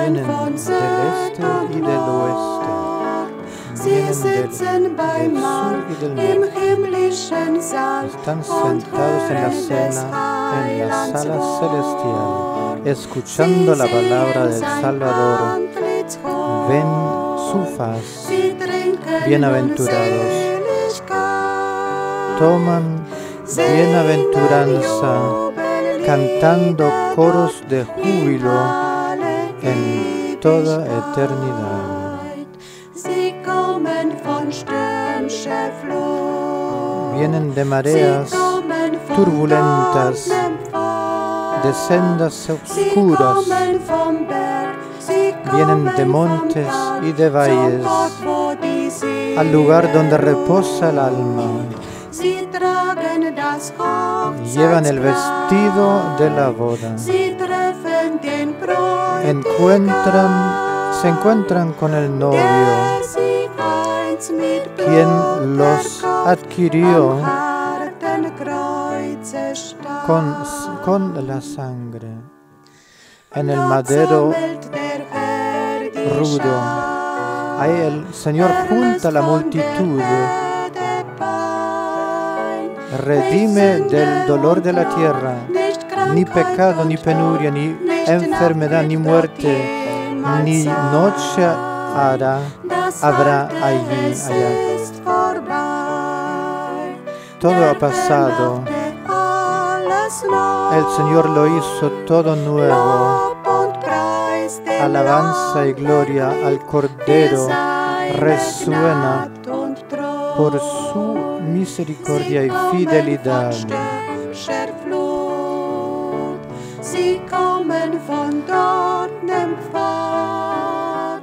vienen del este y del oeste, vienen del sur y del norte. Están sentados en la cena, en la sala celestial, escuchando la palabra del Salvador. Ven su faz, bienaventurados. Toman bienaventuranza, cantando coros de júbilo en toda eternidad. Vienen de mareas turbulentas, de sendas oscuras, vienen de montes y de valles, al lugar donde reposa el alma. Llevan el vestido de la boda. Se encuentran con el novio, quien los adquirió con la sangre. En el madero rudo, ahí el Señor junta la multitud. Redime del dolor de la tierra, ni pecado, ni penuria, ni enfermedad, ni muerte, ni noche habrá allá. Todo ha pasado. El Señor lo hizo todo nuevo. Alabanza y gloria al Cordero resuena por su misericordia y fidelidad. Sie kommen von dort empfahrt,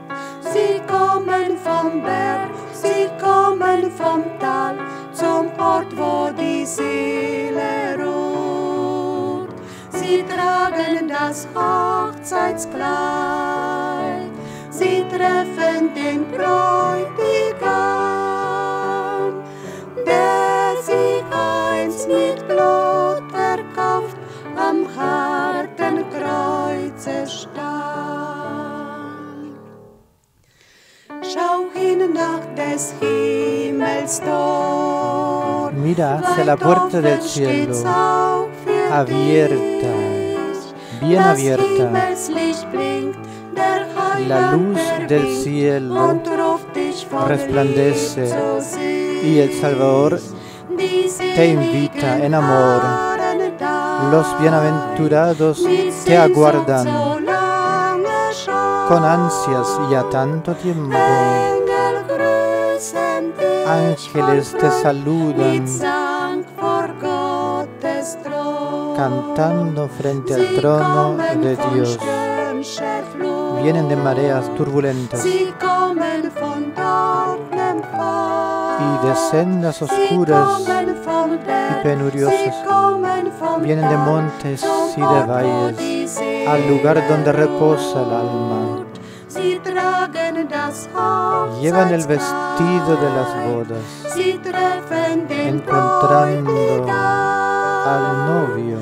sie kommen vom Berg, sie kommen vom Tal, zum Ort, wo die Seele ruht. Sie tragen das Hochzeitskleid, sie treffen den Bräutigam, der sie einst mit Blut verkauft, am harten Kreuze stand. Schau hin nach des Himmels Tor. Mira hacia la puerta del cielo, abierta, bien abierta. La luz del cielo resplandece y el Salvador te invita en amor. Los bienaventurados te aguardan con ansias ya tanto tiempo. Ángeles te saludan, cantando frente al trono de Dios. Vienen de mareas turbulentas y de sendas oscuras y penuriosas. Vienen de montes y de valles, al lugar donde reposa el alma. Llevan el vestido de las bodas, encontrando al novio,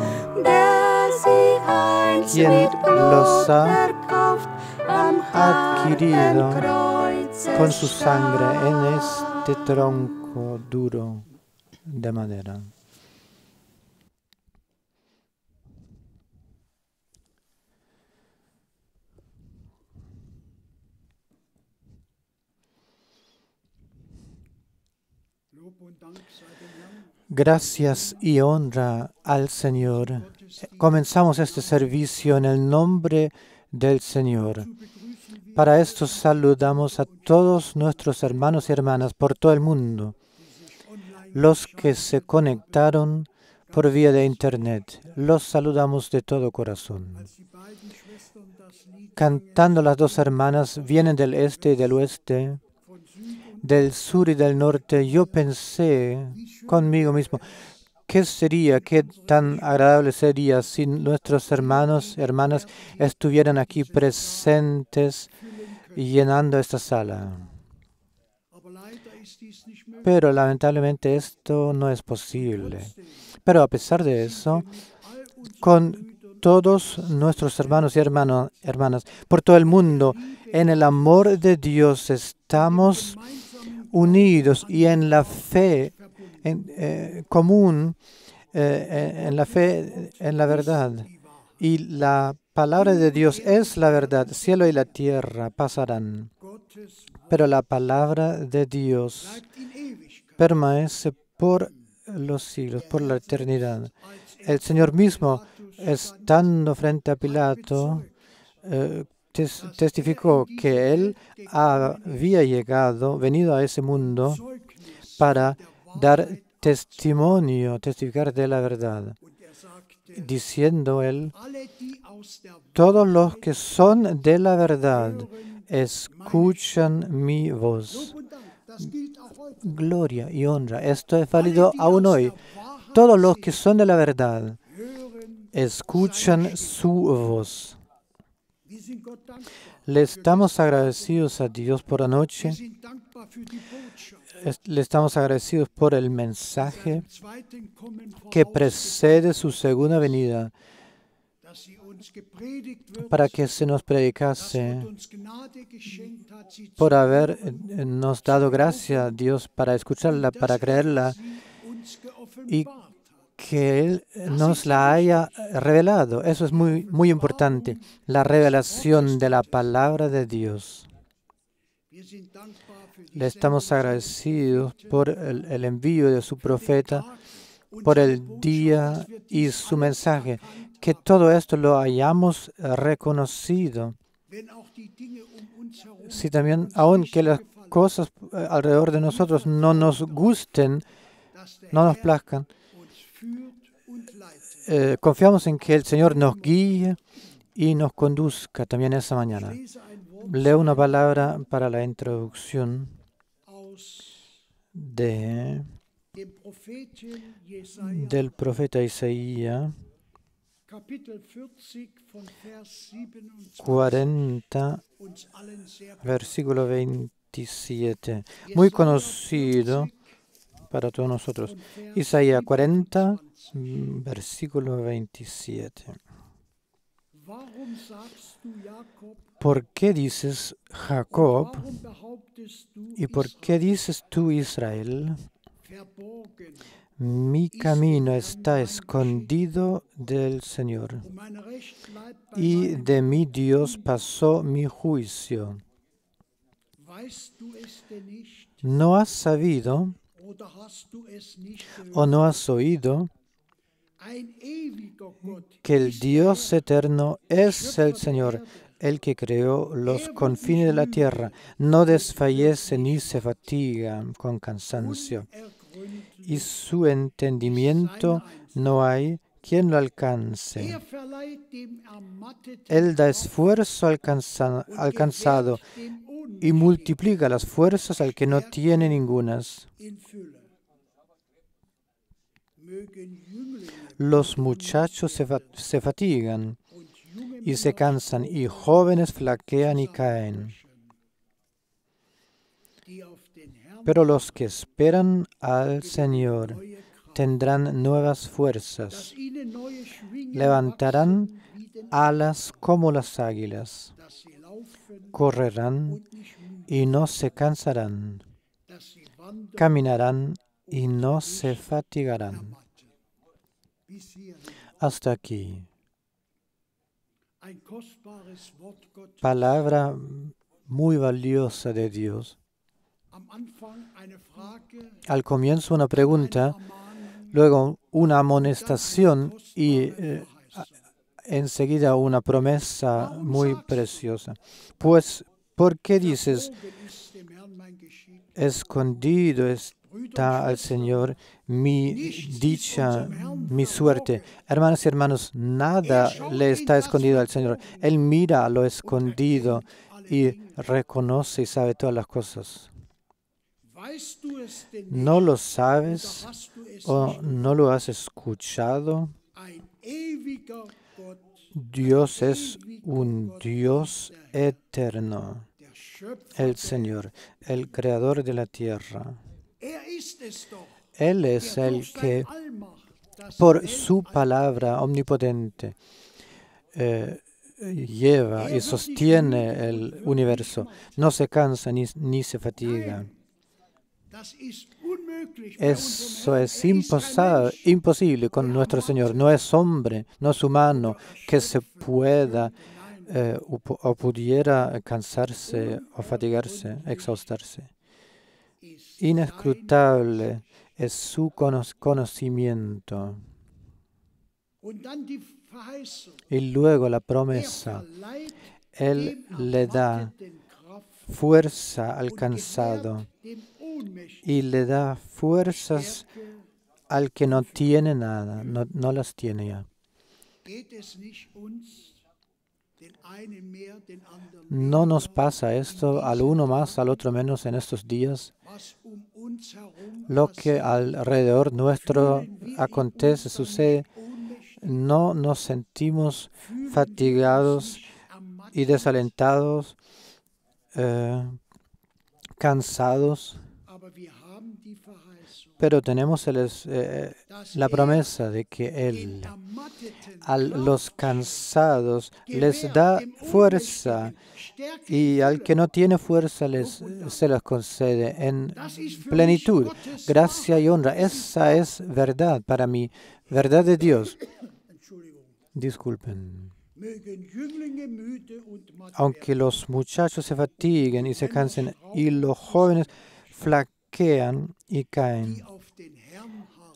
quien los ha adquirido con su sangre en este tronco duro de madera. Gracias y honra al Señor. Comenzamos este servicio en el nombre del Señor. Para esto saludamos a todos nuestros hermanos y hermanas por todo el mundo, los que se conectaron por vía de Internet. Los saludamos de todo corazón. Cantando las dos hermanas, vienen del este y del oeste, del sur y del norte. Yo pensé conmigo mismo, ¿qué tan agradable sería si nuestros hermanos y hermanas estuvieran aquí presentes llenando esta sala? Pero lamentablemente esto no es posible. Pero a pesar de eso, con todos nuestros hermanos y hermanas, por todo el mundo. En el amor de Dios estamos unidos y en la fe común, en la fe, en la verdad. Y la palabra de Dios es la verdad. Cielo y la tierra pasarán, pero la palabra de Dios permanece por los siglos, por la eternidad. El Señor mismo, estando frente a Pilato, testificó que Él había venido a ese mundo para dar testificar de la verdad, diciendo Él: todos los que son de la verdad escuchan mi voz. Gloria y honra. Esto es válido aún hoy. Todos los que son de la verdad escuchan su voz. Le estamos agradecidos a Dios por la noche. Le estamos agradecidos por el mensaje que precede su segunda venida, para que se nos predicase, por habernos dado gracia, Dios, para escucharla, para creerla, y que Él nos la haya revelado. Eso es muy, muy importante, la revelación de la palabra de Dios. Le estamos agradecidos por el envío de su profeta, por el día y su mensaje. Que todo esto lo hayamos reconocido. Si también, aunque las cosas alrededor de nosotros no nos gusten, no nos plazcan, confiamos en que el Señor nos guíe y nos conduzca también esa mañana. Leo una palabra para la introducción del profeta Isaías 40, versículo 27. Muy conocido para todos nosotros. Isaías 40, versículo 27. ¿Por qué dices Jacob? ¿Y por qué dices tú, Israel? Mi camino está escondido del Señor, y de mi Dios pasó mi juicio. ¿No has sabido o no has oído que el Dios eterno es el Señor, el que creó los confines de la tierra? No desfallece ni se fatiga con cansancio, y su entendimiento no hay quien lo alcance. Él da esfuerzo al cansado y multiplica las fuerzas al que no tiene ningunas. Los muchachos se fatigan y se cansan, y jóvenes flaquean y caen. Pero los que esperan al Señor tendrán nuevas fuerzas, levantarán alas como las águilas, correrán y no se cansarán, caminarán y no se fatigarán. Hasta aquí. Palabra muy valiosa de Dios. Al comienzo una pregunta, luego una amonestación y enseguida una promesa muy preciosa. Pues, ¿por qué dices, escondido está al Señor mi dicha, mi suerte? Hermanas y hermanos, nada le está escondido al Señor. Él mira a lo escondido y reconoce y sabe todas las cosas. ¿No lo sabes o no lo has escuchado? Dios es un Dios eterno, el Señor, el creador de la tierra. Él es el que, por su palabra omnipotente, lleva y sostiene el universo. No se cansa ni se fatiga. Eso es imposible con nuestro Señor. No es hombre, no es humano que se pueda o pudiera cansarse o fatigarse, exhaustarse. Inescrutable es su conocimiento. Y luego la promesa. Él le da fuerza al cansado y le da fuerzas al que no tiene nada, no las tiene ya. ¿No nos pasa esto al uno más, al otro menos en estos días? Lo que alrededor nuestro acontece, sucede, no nos sentimos fatigados y desalentados, cansados, pero tenemos la promesa de que Él a los cansados les da fuerza y al que no tiene fuerza se las concede en plenitud, gracia y honra. Esa es verdad para mí, verdad de Dios. Disculpen. Aunque los muchachos se fatiguen y se cansen y los jóvenes flaquean y caen,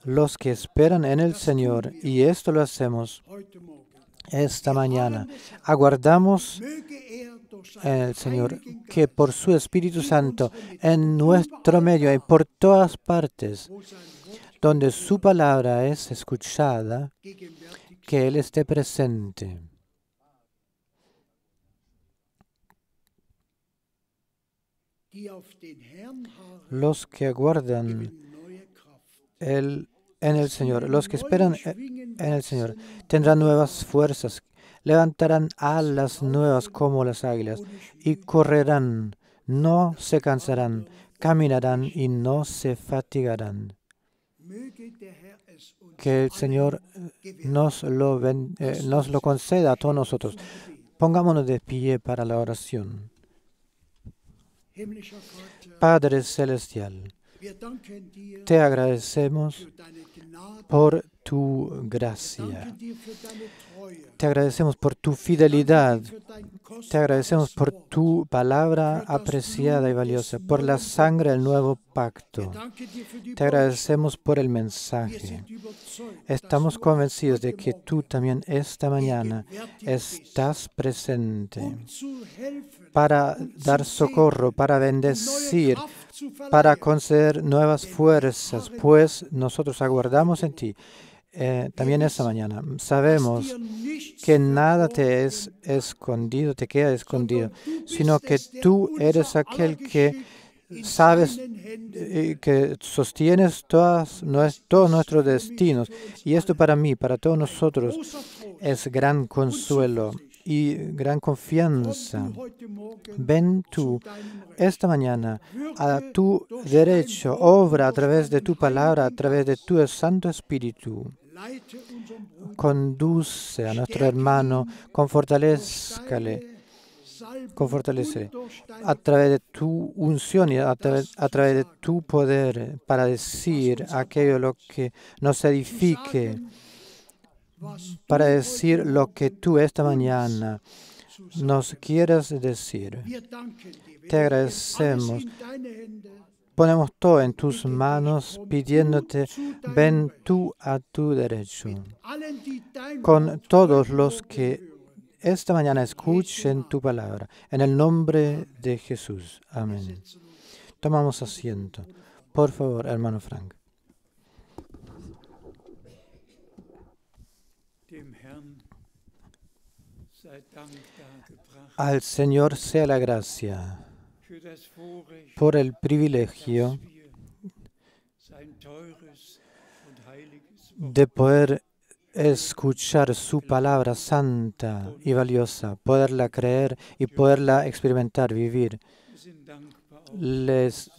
los que esperan en el Señor, y esto lo hacemos esta mañana, aguardamos en el Señor que por su Espíritu Santo en nuestro medio y por todas partes donde su palabra es escuchada, que Él esté presente. Los que aguardan en el Señor, los que esperan en el Señor, tendrán nuevas fuerzas, levantarán alas nuevas como las águilas y correrán, no se cansarán, caminarán y no se fatigarán. Que el Señor nos lo conceda a todos nosotros. Pongámonos de pie para la oración. Padre Celestial, te agradecemos por tu gracia. Te agradecemos por tu fidelidad. Te agradecemos por tu palabra apreciada y valiosa, por la sangre del nuevo pacto. Te agradecemos por el mensaje. Estamos convencidos de que tú también esta mañana estás presente para dar socorro, para bendecir, para conceder nuevas fuerzas, pues nosotros aguardamos en ti. También esta mañana sabemos que nada te es escondido, te queda escondido, sino que tú eres aquel que sabes que sostienes todos nuestros destinos. Y esto para mí, para todos nosotros, es gran consuelo y gran confianza. Ven tú esta mañana a tu derecho, obra a través de tu palabra, a través de tu Santo Espíritu. Conduce a nuestro hermano, confortalézcale a través de tu unción y a través de tu poder para decir aquello lo que nos edifique, para decir lo que tú esta mañana nos quieras decir. Te agradecemos. Ponemos todo en tus manos pidiéndote, ven tú a tu derecho. Con todos los que esta mañana escuchen tu palabra. En el nombre de Jesús. Amén. Tomamos asiento. Por favor, hermano Frank. Al Señor sea la gracia por el privilegio de poder escuchar su palabra santa y valiosa, poderla creer y poderla experimentar, vivir.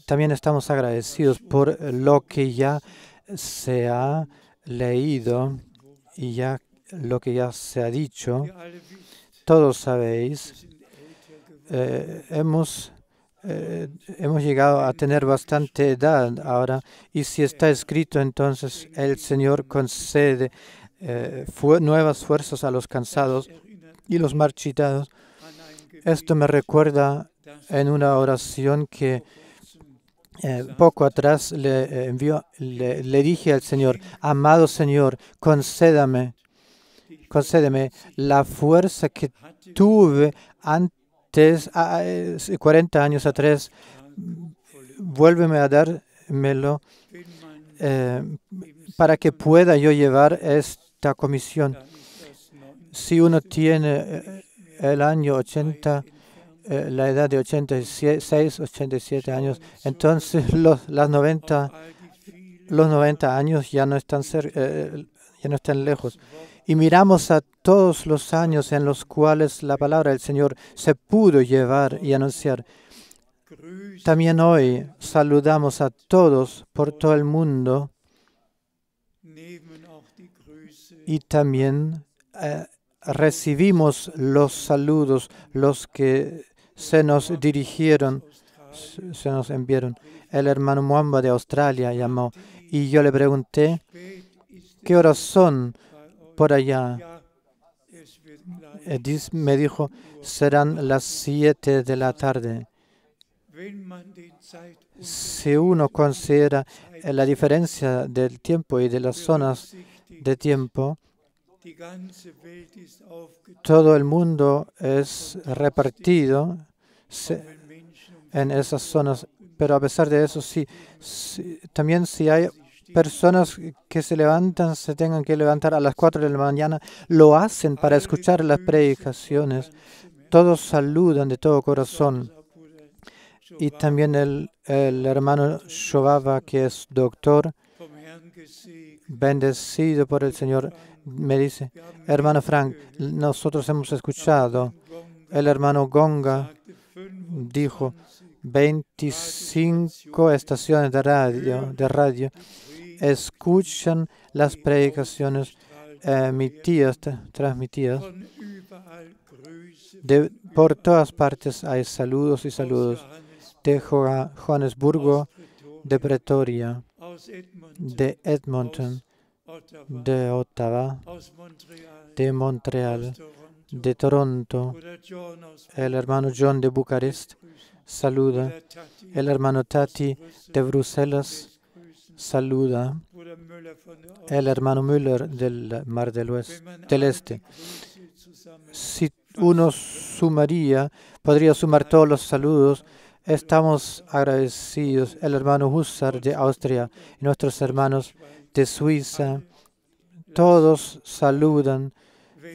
También estamos agradecidos por lo que ya se ha leído y ya lo que ya se ha dicho. Todos sabéis, hemos llegado a tener bastante edad ahora, y si está escrito, entonces el Señor concede nuevas fuerzas a los cansados y los marchitados. Esto me recuerda en una oración que poco atrás le dije al Señor: amado Señor, concédeme la fuerza que tuve antes, 40 años atrás. Vuélveme a dármelo para que pueda yo llevar esta comisión. Si uno tiene el año 80, la edad de 86, 87 años, entonces los 90 años ya no están lejos. Y miramos a todos los años en los cuales la palabra del Señor se pudo llevar y anunciar. También hoy saludamos a todos por todo el mundo, y también recibimos los saludos, los que se nos dirigieron, se nos enviaron. El hermano Mwamba de Australia llamó y yo le pregunté: ¿qué horas son por allá? Me dijo: serán las 7 de la tarde. Si uno considera la diferencia del tiempo y de las zonas de tiempo, todo el mundo es repartido en esas zonas. Pero a pesar de eso, también si hay personas que se tengan que levantar a las 4 de la mañana, lo hacen para escuchar las predicaciones. Todos saludan de todo corazón. Y también el hermano Shovava, que es doctor, bendecido por el Señor, me dice: hermano Frank, nosotros hemos escuchado. El hermano Gonga dijo: 25 estaciones de radio escuchan las predicaciones transmitidas. Por todas partes hay saludos y saludos. De Johannesburgo, de Pretoria, de Edmonton, de Ottawa, de Montreal, de Toronto. El hermano John de Bucarest saluda. El hermano Tati de Bruselas saluda. El hermano Müller del Mar del Este. Si uno podría sumar todos los saludos. Estamos agradecidos. El hermano Hussar de Austria y nuestros hermanos de Suiza, todos saludan,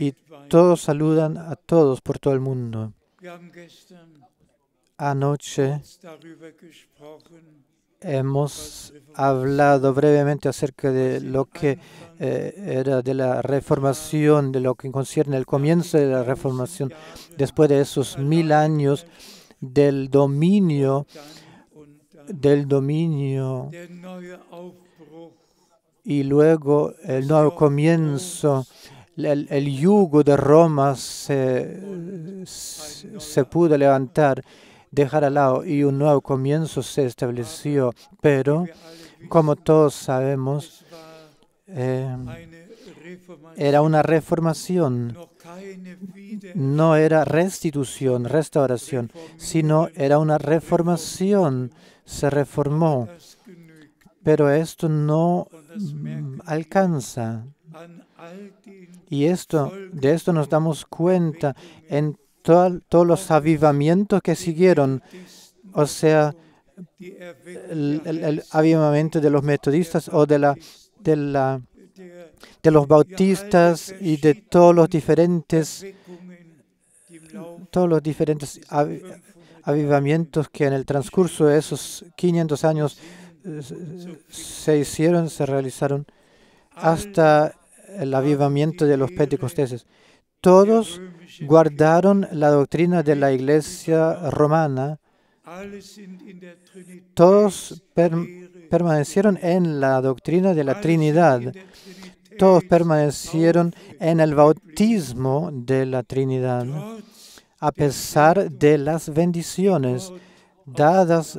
y todos saludan a todos por todo el mundo. Anoche hemos hablado brevemente acerca de lo que era de la Reformación, de lo que concierne el comienzo de la Reformación, después de esos 1000 años del dominio y luego el nuevo comienzo. El yugo de Roma se pudo levantar, dejar al lado, y un nuevo comienzo se estableció. Pero, como todos sabemos, era una reformación. No era restauración, sino era una reformación. Se reformó. Pero esto no alcanza. Y de esto nos damos cuenta en todos los avivamientos que siguieron. O sea, el avivamiento de los metodistas o de los bautistas y de todos los diferentes avivamientos que en el transcurso de esos 500 años se realizaron, hasta el avivamiento de los pentecosteses. Todos guardaron la doctrina de la Iglesia romana. Todos permanecieron en la doctrina de la Trinidad. todos permanecieron en el bautismo de la Trinidad, a pesar de las bendiciones dadas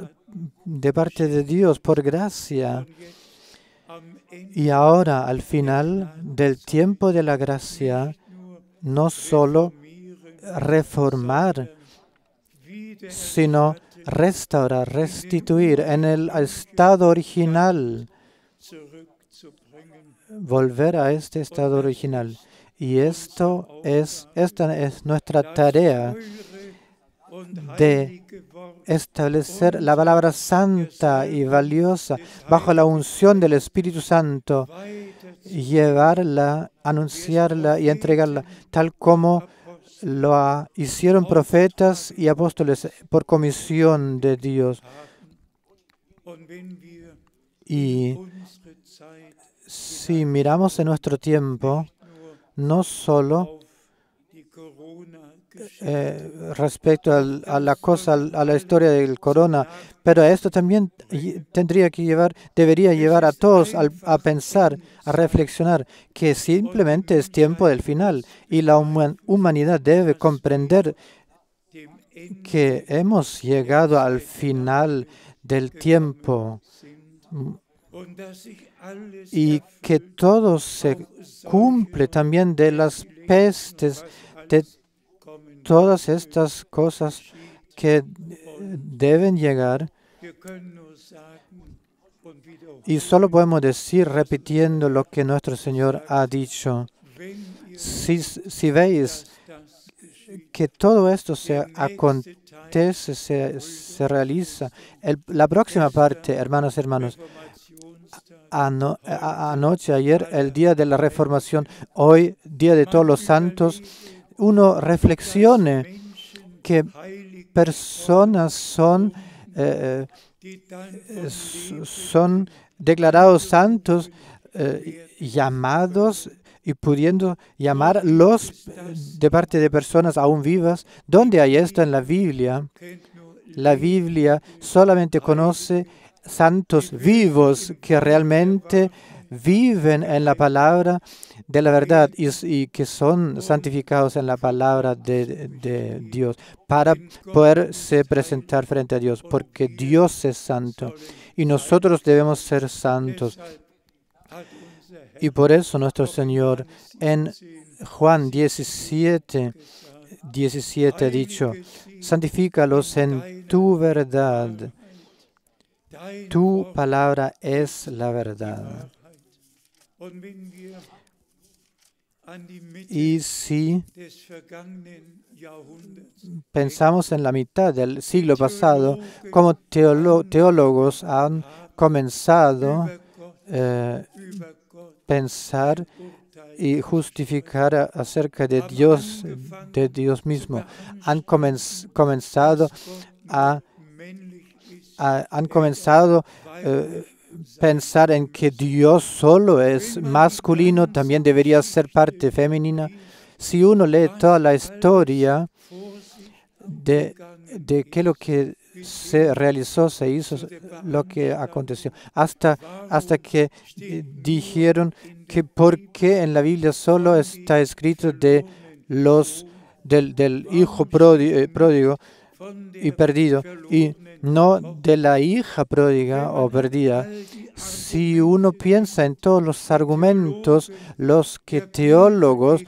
de parte de Dios por gracia. Y ahora, al final del tiempo de la gracia, no solo reformar, sino restaurar, restituir en el estado original, volver a este estado original. Y esta es nuestra tarea de establecer la palabra santa y valiosa bajo la unción del Espíritu Santo, llevarla, anunciarla y entregarla, tal como lo hicieron profetas y apóstoles por comisión de Dios. Y si miramos en nuestro tiempo, no solo respecto a la historia del corona, pero esto también debería llevar a todos a pensar, a reflexionar que simplemente es tiempo del final y la humanidad debe comprender que hemos llegado al final del tiempo y que todo se cumple también de las pestes, de todas estas cosas que deben llegar. Y solo podemos decir, repitiendo lo que nuestro Señor ha dicho, si veis que todo esto se acontece, se realiza, la próxima parte, hermanos y hermanos, ayer, el día de la Reformación, hoy, día de todos los santos, uno reflexione que personas son declarados santos, llamados y pudiendo llamar de parte de personas aún vivas. ¿Dónde hay esto en la Biblia? La Biblia solamente conoce santos vivos que realmente viven en la palabra de la verdad y que son santificados en la palabra de Dios para poderse presentar frente a Dios, porque Dios es santo y nosotros debemos ser santos. Y por eso nuestro Señor en Juan 17 ha dicho: santifícalos en tu verdad. Tu palabra es la verdad. Y si pensamos en la mitad del siglo pasado, como teólogos han comenzado a pensar y justificar acerca de Dios mismo, han comenzado a pensar en que Dios solo es masculino, también debería ser parte femenina. Si uno lee toda la historia de qué lo que se realizó, se hizo, lo que aconteció, hasta que dijeron que por qué en la Biblia solo está escrito del hijo pródigo y perdido, y no de la hija pródiga o perdida. Si uno piensa en todos los argumentos, los que teólogos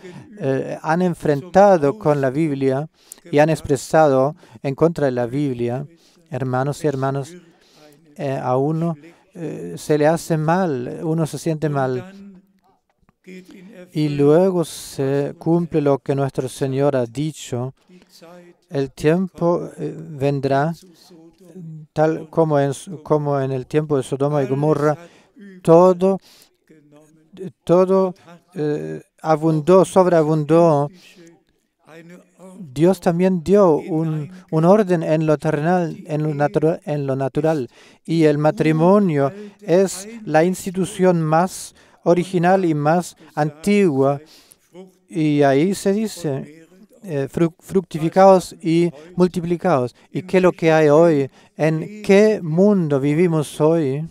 han enfrentado con la Biblia y han expresado en contra de la Biblia, hermanos y hermanas, a uno se le hace mal, uno se siente mal. Y luego se cumple lo que nuestro Señor ha dicho. El tiempo vendrá, tal como en el tiempo de Sodoma y Gomorra, todo sobreabundó. Dios también dio un orden en lo terrenal, en lo natural. Y el matrimonio es la institución más original y más antigua. Y ahí se dice: fructificados y multiplicados. ¿Y qué es lo que hay hoy? ¿En qué mundo vivimos hoy?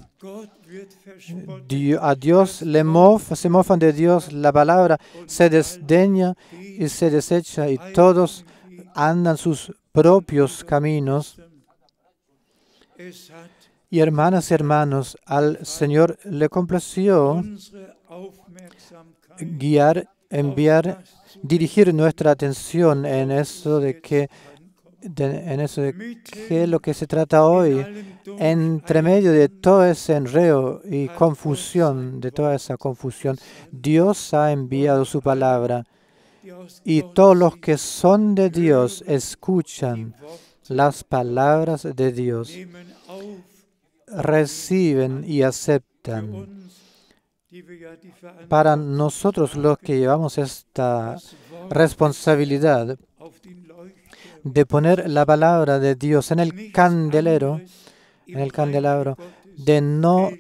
A Dios se mofan de Dios, la palabra se desdeña y se desecha y todos andan sus propios caminos. Y hermanas y hermanos, al Señor le complació guiar, enviar, dirigir nuestra atención en eso de qué es lo que se trata hoy, entre medio de todo ese enredo y confusión, de toda esa confusión. Dios ha enviado su palabra y todos los que son de Dios escuchan las palabras de Dios, reciben y aceptan. Para nosotros los que llevamos esta responsabilidad de poner la palabra de Dios en el candelero, de no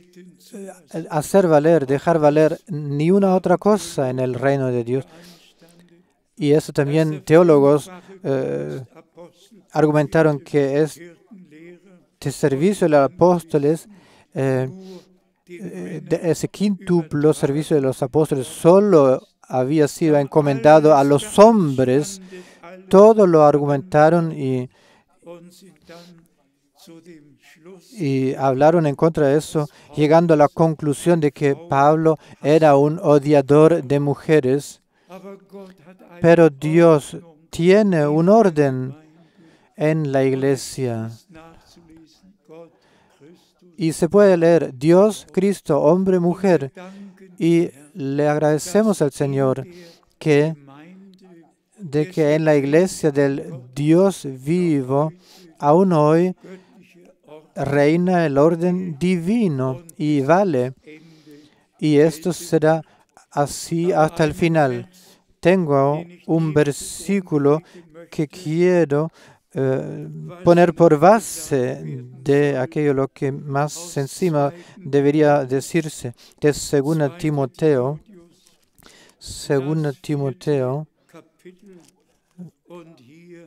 hacer valer, dejar valer ni una otra cosa en el reino de Dios. Y eso también teólogos argumentaron que este servicio de los apóstoles, ese quíntuplo servicio de los apóstoles, solo había sido encomendado a los hombres. Todos lo argumentaron y hablaron en contra de eso, llegando a la conclusión de que Pablo era un odiador de mujeres. Pero Dios tiene un orden en la iglesia. Y se puede leer Dios, Cristo, hombre, mujer. Y le agradecemos al Señor de que en la iglesia del Dios vivo, aún hoy, reina el orden divino y vale. Y esto será así hasta el final. Tengo un versículo que quiero poner por base de aquello lo que más encima debería decirse, de 2 Timoteo,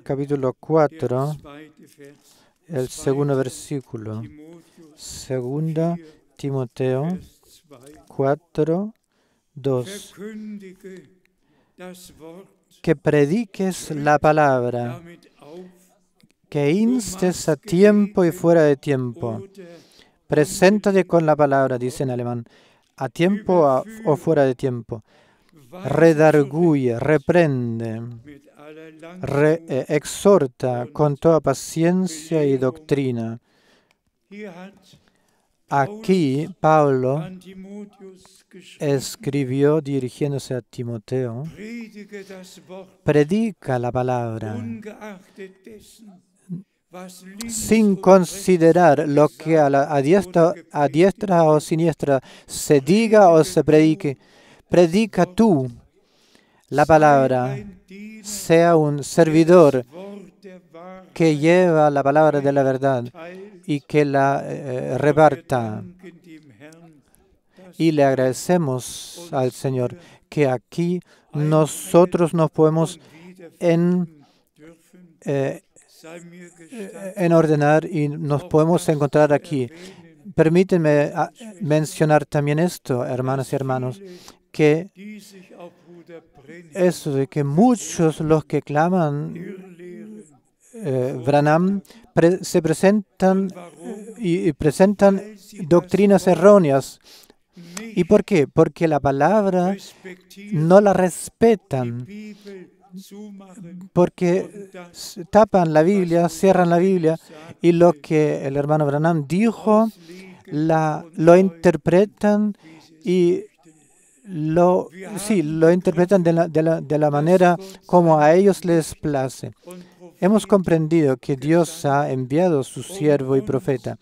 capítulo 4, el segundo versículo. 2 Timoteo 4, 2. Que prediques la palabra, que instes a tiempo y fuera de tiempo. Preséntate con la palabra, dice en alemán, a tiempo o fuera de tiempo. Redarguye, reprende, exhorta con toda paciencia y doctrina. Aquí Pablo escribió dirigiéndose a Timoteo: predica la palabra sin considerar lo que a diestra o siniestra se diga o se predique. Predica tú la palabra, sea un servidor que lleva la palabra de la verdad y que la reparta. Y le agradecemos al Señor que aquí nosotros nos podemos ordenar y nos podemos encontrar aquí. Permítanme mencionar también esto, hermanas y hermanos, que eso de que muchos los que claman Branham se presentan y presentan doctrinas erróneas. ¿Y por qué? Porque la palabra no la respetan, porque tapan la Biblia, cierran la Biblia, y lo que el hermano Branham dijo lo interpretan y lo interpretan de la manera como a ellos les place. Hemos comprendido que Dios ha enviado a su siervo y profeta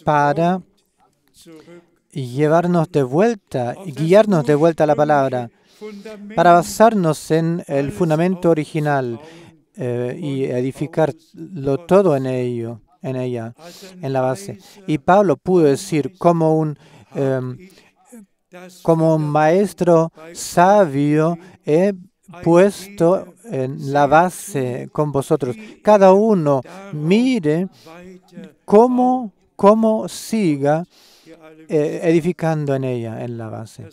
para llevarnos de vuelta y guiarnos de vuelta a la palabra, para basarnos en el fundamento original y edificarlo todo en ella, en la base. Y Pablo pudo decir como un maestro sabio he puesto en la base con vosotros. Cada uno mire cómo siga edificando en ella, en la base.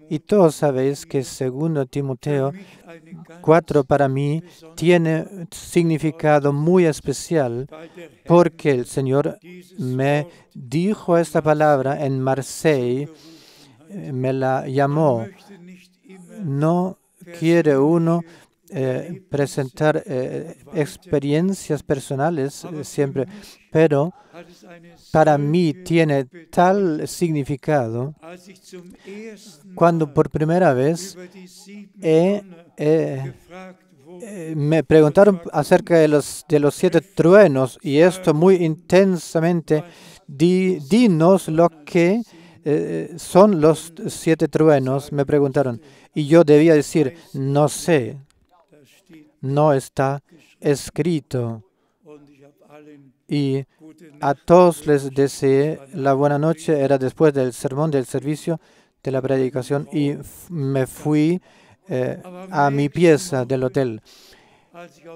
Y todos sabéis que 2 Timoteo 4 para mí tiene significado muy especial porque el Señor me dijo esta palabra en Marseille, me la llamó. No quiere uno presentar experiencias personales siempre, pero para mí tiene tal significado cuando por primera vez me preguntaron acerca de los 7 truenos y esto muy intensamente. Dinos lo que son los 7 truenos, me preguntaron. Y yo debía decir, no sé, no está escrito. Y a todos les deseé la buena noche. Era después del sermón, del servicio, de la predicación, y me fui a mi pieza del hotel.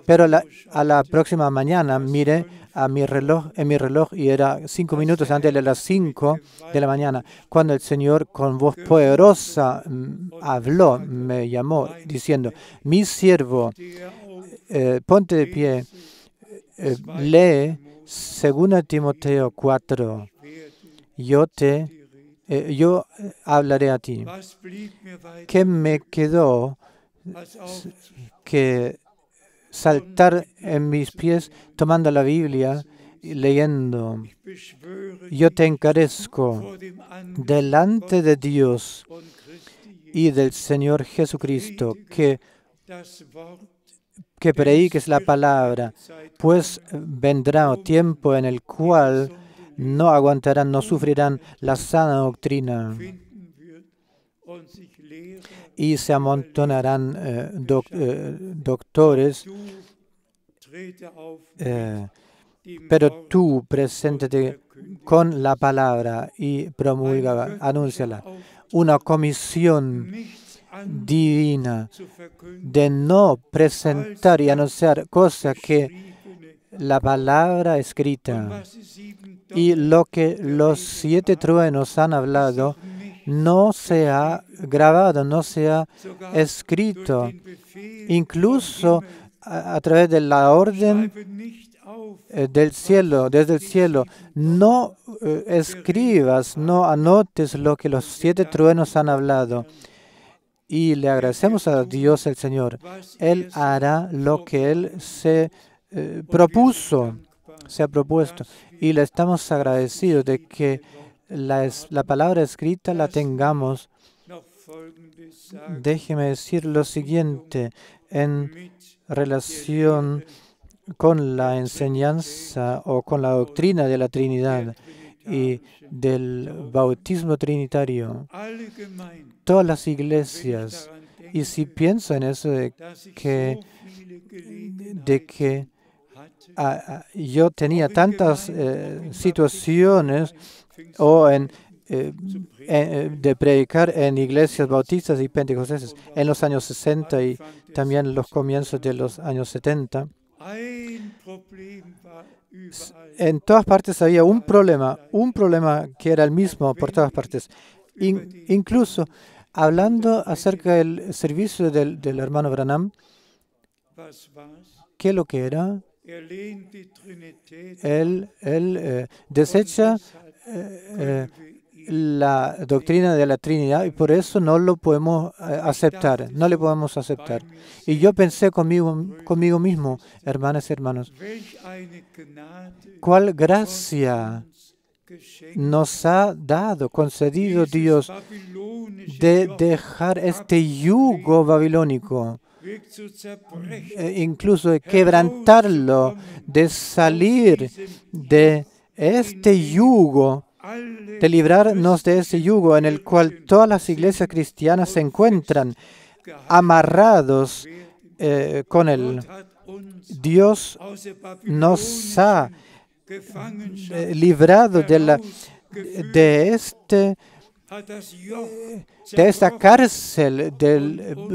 Pero a la próxima mañana miré en mi reloj y era 5 minutos antes de las 5 de la mañana, cuando el Señor con voz poderosa habló, me llamó diciendo, mi siervo, ponte de pie, lee 2 Timoteo 4, yo hablaré a ti. ¿Qué me quedó que saltar en mis pies tomando la Biblia y leyendo? Yo te encarezco delante de Dios y del Señor Jesucristo que prediques la palabra, pues vendrá tiempo en el cual no aguantarán, no sufrirán la sana doctrina y se amontonarán doctores. Pero tú preséntate con la palabra y promulga, anúnciala. Una comisión divina de no presentar y anunciar cosas que la palabra escrita y lo que los 7 truenos han hablado no se ha grabado, no se ha escrito. Incluso a través de la orden del cielo, desde el cielo, no escribas, no anotes lo que los 7 truenos han hablado. Y le agradecemos a Dios el Señor. Él hará lo que Él se propuso, se ha propuesto. Y le estamos agradecidos de que la palabra escrita la tengamos. Déjeme decir lo siguiente en relación con la enseñanza o con la doctrina de la Trinidad y del bautismo trinitario. Todas las iglesias, y si pienso en eso de que yo tenía tantas situaciones de predicar en iglesias bautistas y pentecosteses en los años 60 y también en los comienzos de los años 70. En todas partes había un problema que era el mismo por todas partes. Incluso hablando acerca del servicio del hermano Branham, ¿qué es lo que era? Él desecha la doctrina de la Trinidad y por eso no lo podemos aceptar, no le podemos aceptar. Y yo pensé conmigo mismo, hermanas y hermanos, ¿cuál gracia nos ha concedido Dios de dejar este yugo babilónico, incluso de quebrantarlo, de salir de este yugo, de librarnos de ese yugo en el cual todas las iglesias cristianas se encuentran amarrados con él. Dios nos ha librado de este de esta cárcel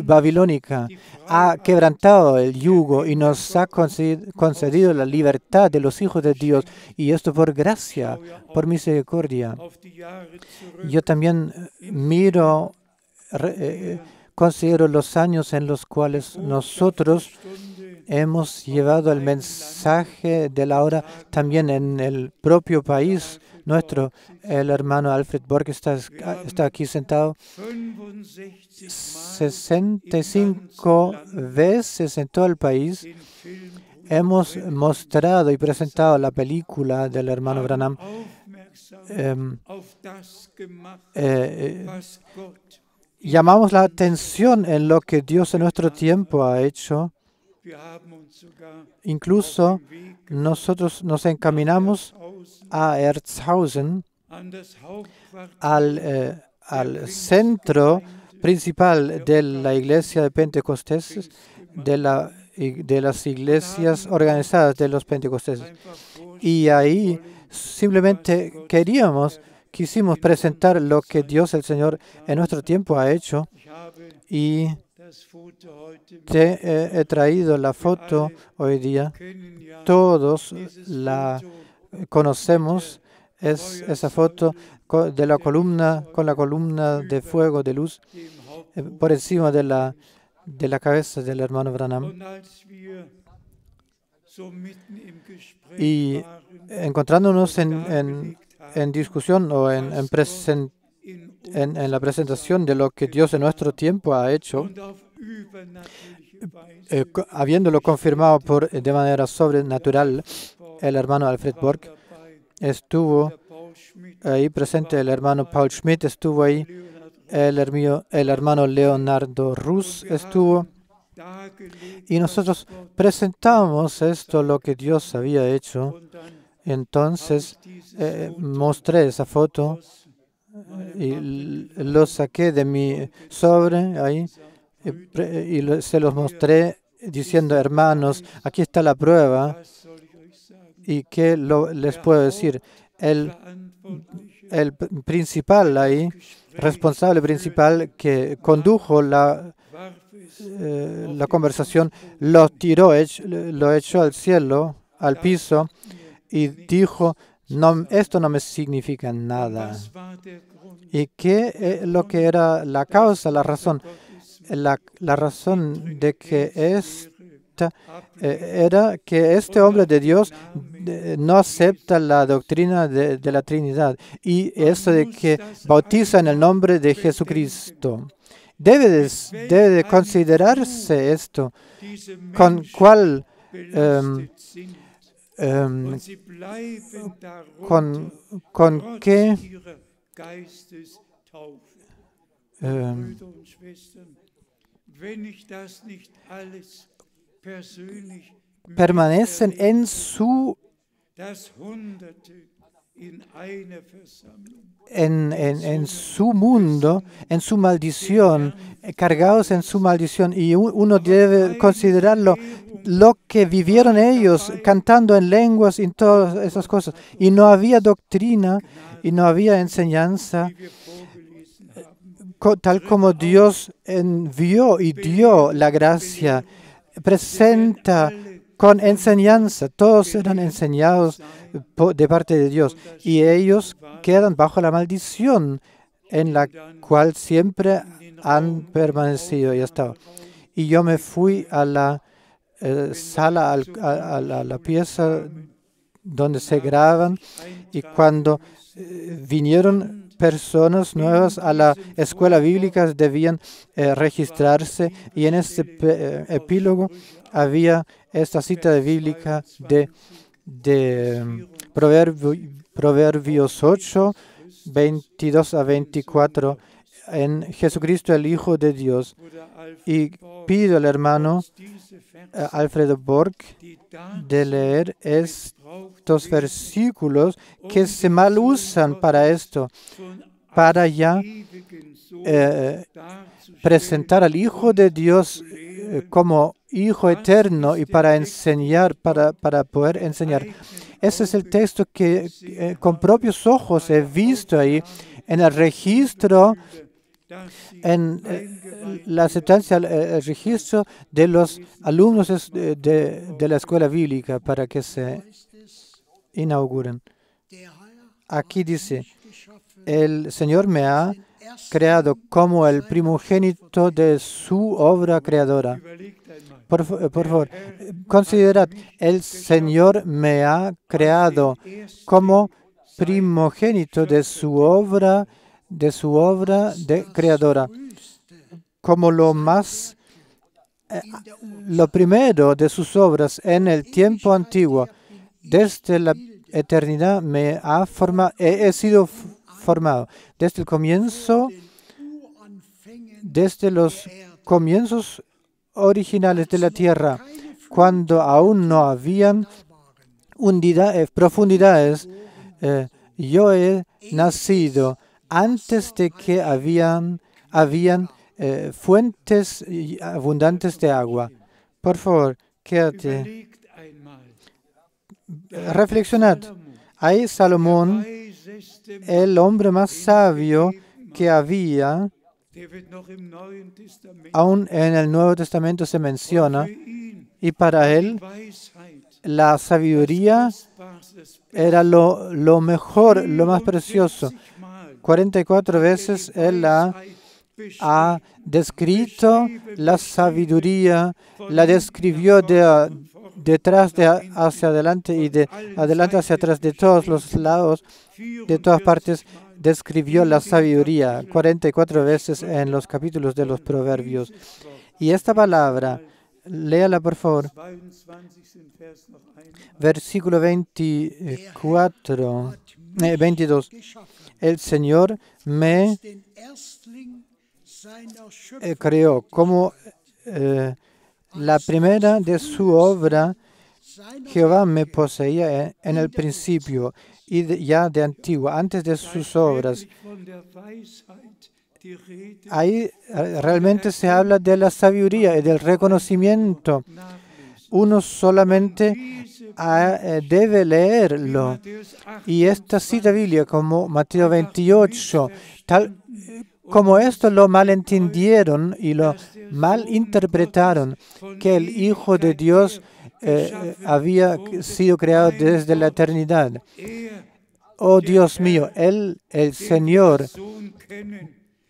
babilónica ha quebrantado el yugo y nos ha concedido la libertad de los hijos de Dios, y esto por gracia, por misericordia. Yo también considero los años en los cuales nosotros hemos llevado el mensaje de la hora también en el propio país nuestro. El hermano Alfred Borg está aquí sentado. 65 veces en todo el país hemos mostrado y presentado la película del hermano Branham. Llamamos la atención en lo que Dios en nuestro tiempo ha hecho. Incluso nosotros nos encaminamos a Erzhausen, al centro principal de la iglesia de Pentecostés, de las iglesias organizadas de los Pentecosteses. Y ahí simplemente quisimos presentar lo que Dios el Señor en nuestro tiempo ha hecho, y te he traído la foto hoy día. Todos la conocemos, es esa foto de la columna, con la columna de fuego, de luz, por encima de la cabeza del hermano Branham. Y encontrándonos en discusión o en la presentación de lo que Dios en nuestro tiempo ha hecho, habiéndolo confirmado de manera sobrenatural, el hermano Alfred Borg estuvo ahí presente, el hermano Paul Schmidt estuvo ahí, el hermano Leonardo Rus estuvo, y nosotros presentamos lo que Dios había hecho. Entonces mostré esa foto y lo saqué de mi sobre ahí y se los mostré diciendo: hermanos, aquí está la prueba. ¿Y qué les puedo decir? El principal ahí, responsable principal que condujo la conversación, lo echó al cielo, al piso, y dijo: no, esto no me significa nada. ¿Y qué lo que era la causa, la razón? La razón de que era que este hombre de Dios no acepta la doctrina de la Trinidad, y eso de que bautiza en el nombre de Jesucristo. Debe de considerarse esto, con cuál con qué permanecen en su mundo, en su maldición, cargados en su maldición, y uno debe considerarlo lo que vivieron ellos, cantando en lenguas y todas esas cosas, y no había doctrina y no había enseñanza, tal como Dios envió y dio la gracia, presenta con enseñanza. Todos eran enseñados de parte de Dios, y ellos quedan bajo la maldición en la cual siempre han permanecido y estado. Y yo me fui a la sala, a la pieza donde se graban, y cuando vinieron personas nuevas a la escuela bíblica, debían registrarse, y en este epílogo había esta cita bíblica de Proverbios 8, 22 a 24, en Jesucristo el Hijo de Dios. Y pido al hermano Alfred Borg de leer estos versículos que se mal usan para esto, para ya presentar al Hijo de Dios como Hijo eterno, y para enseñar, para poder enseñar. Ese es el texto que con propios ojos he visto ahí en el registro, en la aceptancia, el registro de los alumnos de la escuela bíblica para que se inauguren. Aquí dice, el Señor me ha creado como el primogénito de su obra creadora. Por favor, considerad, el Señor me ha creado como primogénito de su obra creadora, como lo primero de sus obras en el tiempo antiguo. Desde la eternidad he sido formado. Desde el comienzo, desde los comienzos originales de la tierra, cuando aún no habían profundidades, yo he nacido antes de que habían fuentes abundantes de agua. Por favor, quédate. Reflexionad. Ahí Salomón, el hombre más sabio que había, aún en el Nuevo Testamento se menciona, y para él la sabiduría era lo mejor, lo más precioso. 44 veces él ha descrito la sabiduría, la describió detrás hacia adelante y de adelante hacia atrás, de todos los lados, de todas partes, describió la sabiduría 44 veces en los capítulos de los Proverbios. Y esta palabra, léala por favor, versículo 22. El Señor me creó como la primera de su obra. Jehová me poseía en el principio y ya de antiguo, antes de sus obras. Ahí realmente se habla de la sabiduría y del reconocimiento. Uno solamente debe leerlo. Y esta cita bíblica, como Mateo 28, tal como esto lo malentendieron y lo malinterpretaron, que el Hijo de Dios había sido creado desde la eternidad. Oh Dios mío, el Señor,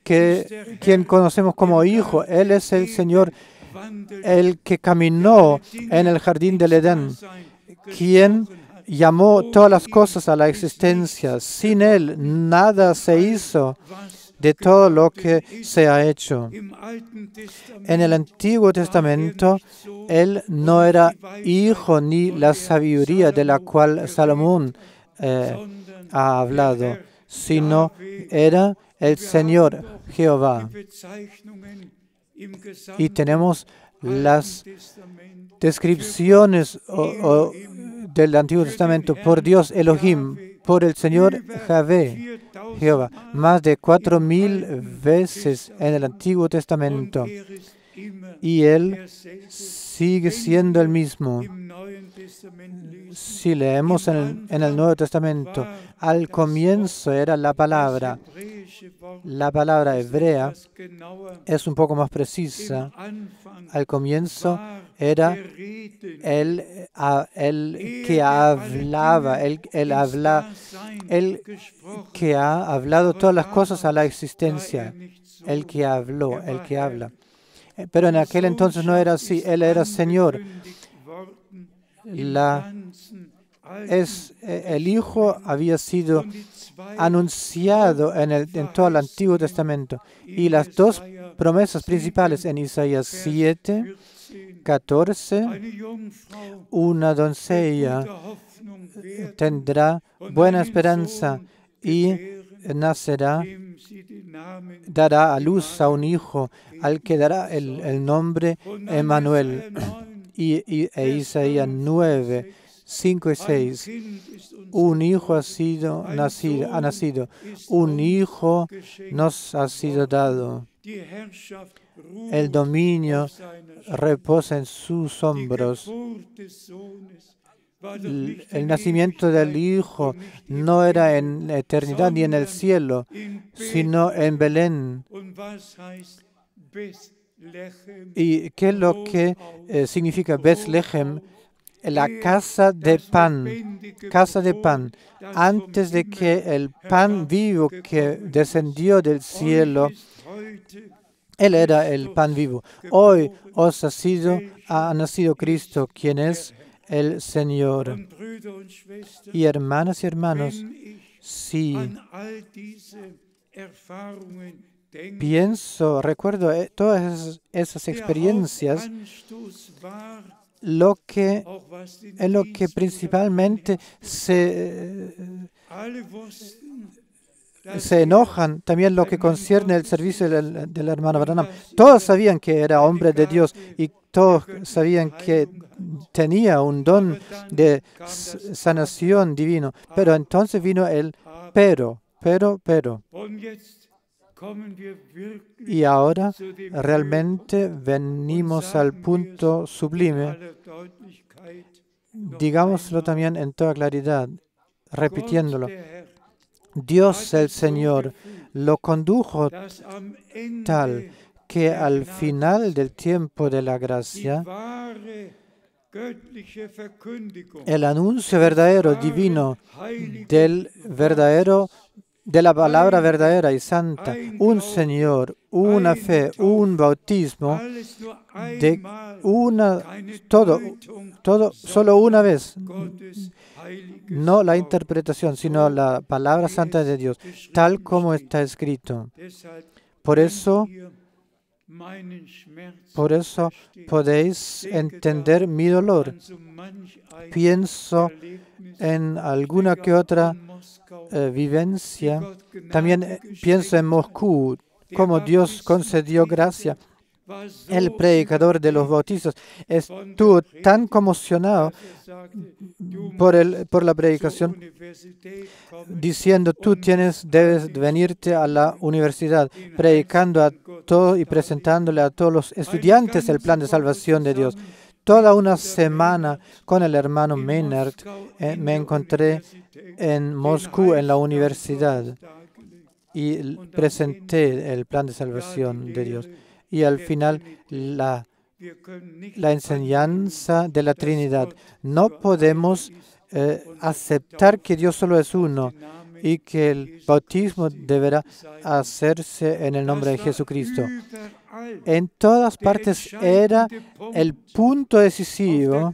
quien conocemos como Hijo, Él es el Señor, el que caminó en el jardín del Edén, quien llamó todas las cosas a la existencia. Sin Él nada se hizo de todo lo que se ha hecho. En el Antiguo Testamento, Él no era hijo ni la sabiduría de la cual Salomón ha hablado, sino era el Señor Jehová. Y tenemos las descripciones del Antiguo Testamento por Dios Elohim, por el Señor Javé, Jehová, más de 4,000 veces en el Antiguo Testamento. Y Él sigue siendo el mismo. Si leemos en el Nuevo Testamento, al comienzo era la palabra. La palabra hebrea es un poco más precisa. Al comienzo era el que hablaba, el que ha hablado todas las cosas a la existencia, el que habló, el que habla. Pero en aquel entonces no era así. Él era Señor. El Hijo había sido anunciado en todo el Antiguo Testamento. Y las dos promesas principales en Isaías 7, 14, una doncella tendrá buena esperanza y nacerá, dará a luz a un hijo, al que dará el nombre Emmanuel. Y Isaías 9, 5 y 6. Un hijo ha nacido, un hijo nos ha sido dado. El dominio reposa en sus hombros. el nacimiento del Hijo no era en la eternidad ni en el cielo, sino en Belén. ¿Y qué es lo que significa Betlehem? La casa de pan, casa de pan, antes de que el pan vivo que descendió del cielo, Él era el pan vivo. Hoy ha nacido Cristo, quien es el Señor. Y hermanas y hermanos, si recuerdo todas esas experiencias, en lo que principalmente se enojan, también lo que concierne el servicio del hermano Branham. Todos sabían que era hombre de Dios y todos sabían que tenía un don de sanación divino. Pero entonces vino el pero. Y ahora realmente venimos al punto sublime. Digámoslo también en toda claridad, repitiéndolo. Dios el Señor lo condujo tal que al final del tiempo de la gracia, el anuncio verdadero, divino, de la palabra verdadera y santa, un Señor, una fe, un bautismo, todo solo una vez. No la interpretación, sino la palabra santa de Dios, tal como está escrito. Por eso podéis entender mi dolor. Pienso en alguna que otra vivencia. También pienso en Moscú, cómo Dios concedió gracia. El predicador de los bautizos estuvo tan conmocionado por la predicación, diciendo: tú debes venirte a la universidad, predicando a todos y presentándole a todos los estudiantes el plan de salvación de Dios. Toda una semana con el hermano Maynard me encontré en Moscú, en la universidad, y presenté el plan de salvación de Dios. Y al final, la enseñanza de la Trinidad. No podemos aceptar que Dios solo es uno y que el bautismo deberá hacerse en el nombre de Jesucristo. En todas partes era el punto decisivo,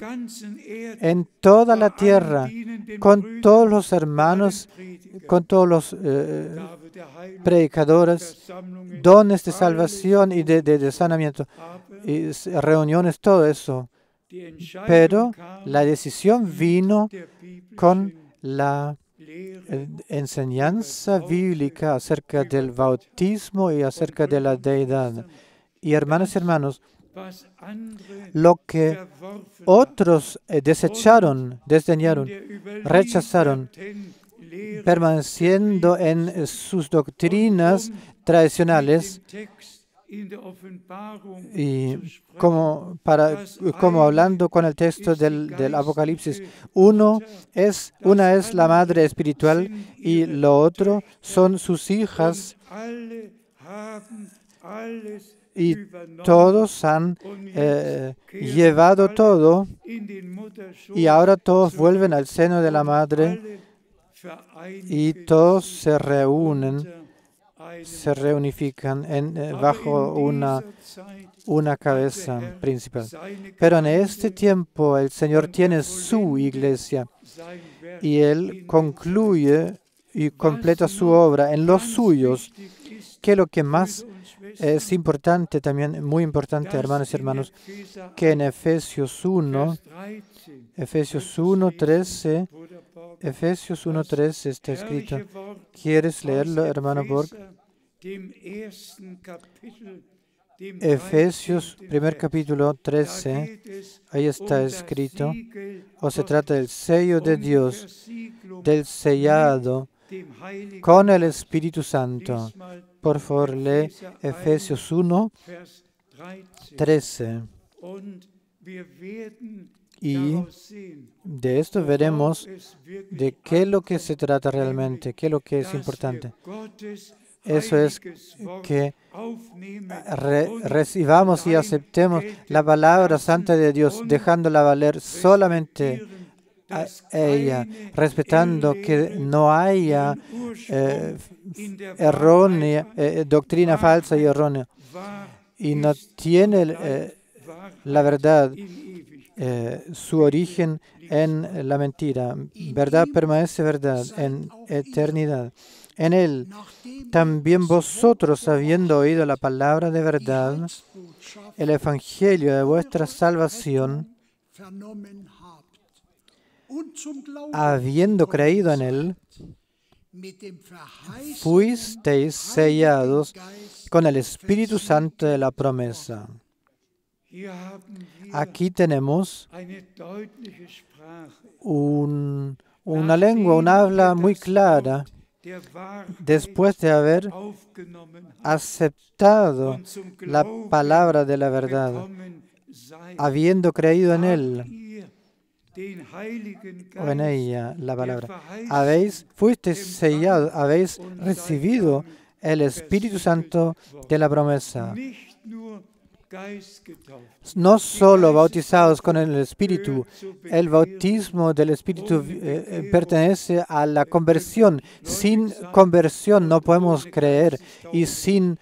en toda la tierra, con todos los hermanos, con todos los predicadores, dones de salvación y de sanamiento, y reuniones, todo eso. Pero la decisión vino con la enseñanza bíblica acerca del bautismo y acerca de la deidad. Y hermanas y hermanos, lo que otros desecharon, desdeñaron, rechazaron, permaneciendo en sus doctrinas tradicionales, y como hablando con el texto del Apocalipsis, una es la madre espiritual y lo otro son sus hijas, y todos han llevado todo, y ahora todos vuelven al seno de la madre y todos se reunifican bajo una cabeza principal. Pero en este tiempo el Señor tiene su iglesia y Él concluye y completa su obra en los suyos, que lo que más es importante, también muy importante, hermanos y hermanos, que en Efesios 1:13 está escrito. ¿Quieres leerlo, hermano Borg? Efesios, primer capítulo 13, ahí está escrito, se trata del sello de Dios, del sellado con el Espíritu Santo. Por favor, lee Efesios 1:13. Y de esto veremos de qué es lo que se trata realmente, qué es lo que es importante. Eso es que recibamos y aceptemos la palabra santa de Dios, dejándola valer solamente a ella, respetando que no haya doctrina falsa y errónea. Y no tiene la verdad su origen en la mentira. Verdad permanece verdad en eternidad. En él también vosotros, habiendo oído la palabra de verdad, el evangelio de vuestra salvación, habiendo creído en él, fuisteis sellados con el Espíritu Santo de la promesa. Aquí tenemos una lengua, un habla muy clara. Después de haber aceptado la palabra de la verdad, habiendo creído en él, o en ella, la palabra, fuisteis sellados, habéis recibido el Espíritu Santo de la promesa. No solo bautizados con el Espíritu, el bautismo del Espíritu pertenece a la conversión. Sin conversión no podemos creer y sin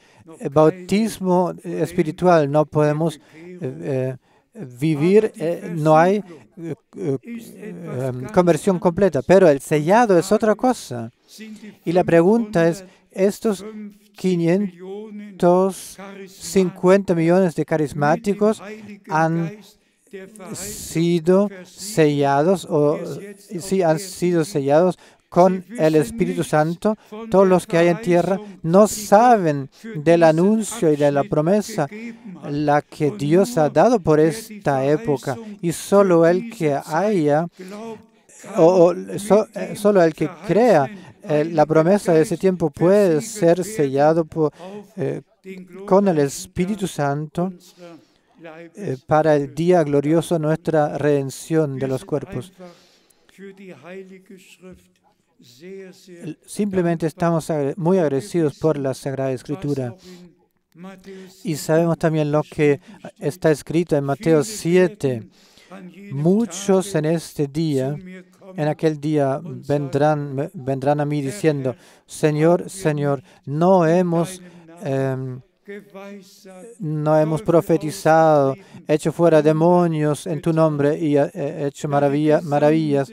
bautismo espiritual no podemos vivir, no hay conversión completa. Pero el sellado es otra cosa. Y la pregunta es, estos 550 millones de carismáticos han sido sellados con el Espíritu Santo. Todos los que hay en tierra no saben del anuncio y de la promesa la que Dios ha dado por esta época, y solo el que haya solo el que crea la promesa de ese tiempo puede ser sellado con el Espíritu Santo para el día glorioso de nuestra redención de los cuerpos. Simplemente estamos muy agradecidos por la Sagrada Escritura. Y sabemos también lo que está escrito en Mateo 7. Muchos en aquel día vendrán a mí diciendo, Señor, Señor, no hemos profetizado, hecho fuera demonios en tu nombre y hecho maravillas.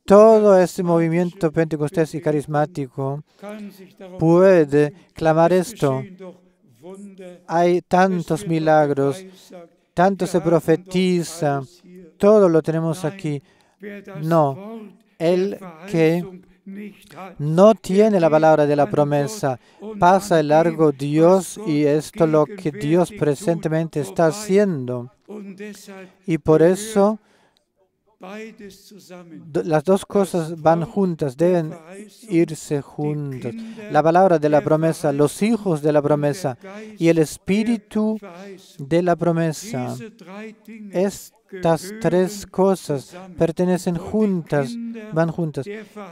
Todo este movimiento pentecostés y carismático puede clamar esto. Hay tantos milagros, tanto se profetiza, todo lo tenemos aquí. No, el que no tiene la palabra de la promesa, pasa de largo Dios, y esto es lo que Dios presentemente está haciendo. Y por eso las dos cosas van juntas, deben irse juntas. La palabra de la promesa, los hijos de la promesa y el espíritu de la promesa. Estas tres cosas pertenecen juntas, van juntas.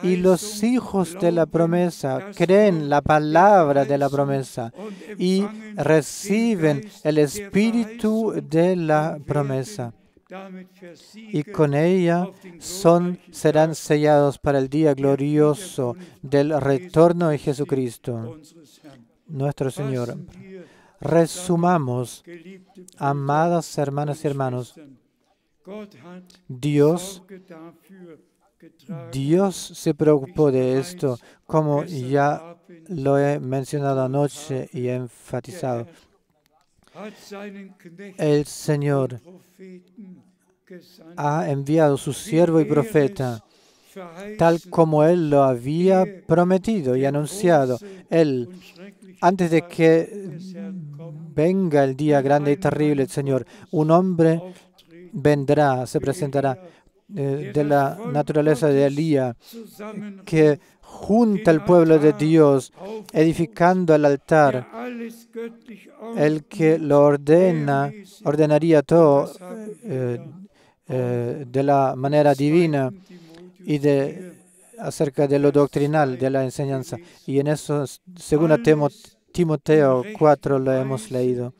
Y los hijos de la promesa creen la palabra de la promesa y reciben el espíritu de la promesa. Y con ella serán sellados para el día glorioso del retorno de Jesucristo, nuestro Señor. Resumamos, amadas hermanas y hermanos, Dios se preocupó de esto, como ya lo he mencionado anoche y he enfatizado. El Señor ha enviado su siervo y profeta, tal como Él lo había prometido y anunciado. Él, antes de que venga el día grande y terrible del Señor, un hombre se presentará de la naturaleza de Elías, que junta al pueblo de Dios, edificando el altar, el que lo ordenaría todo de la manera divina y acerca de lo doctrinal de la enseñanza. Y en eso, según Timoteo 4, lo hemos leído.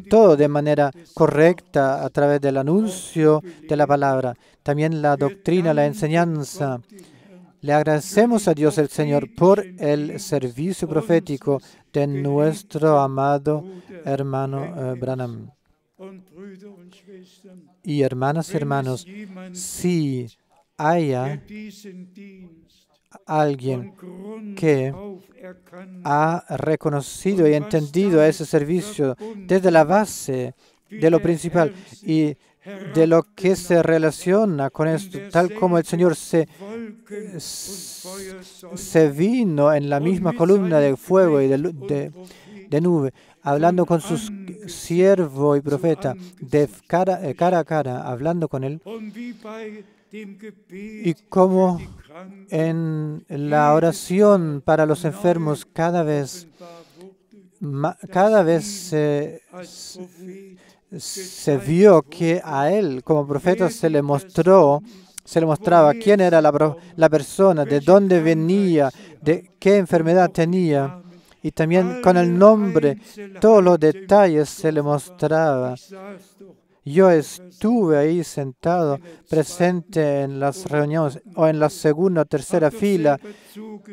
Todo de manera correcta a través del anuncio de la palabra. También la doctrina, la enseñanza. Le agradecemos a Dios el Señor por el servicio profético de nuestro amado hermano Branham. Y hermanas y hermanos, si haya alguien que ha reconocido y entendido ese servicio desde la base de lo principal y de lo que se relaciona con esto, tal como el Señor se vino en la misma columna de fuego y de nube, hablando con su siervo y profeta, de cara a cara, hablando con él, y como en la oración para los enfermos cada vez se vio que a él como profeta se le mostraba quién era la persona, de dónde venía, de qué enfermedad tenía, y también con el nombre, todos los detalles se le mostraba. Yo estuve ahí sentado, presente en las reuniones, o en la segunda o tercera fila.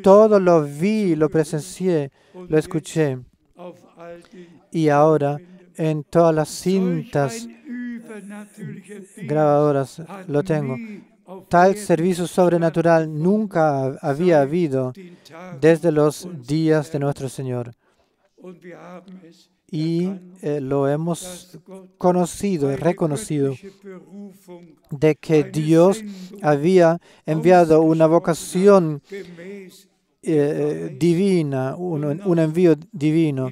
Todo lo vi, lo presencié, lo escuché. Y ahora, en todas las cintas grabadoras, lo tengo. Tal servicio sobrenatural nunca había habido desde los días de nuestro Señor. Y lo hemos conocido y reconocido de que Dios había enviado una vocación divina, un envío divino.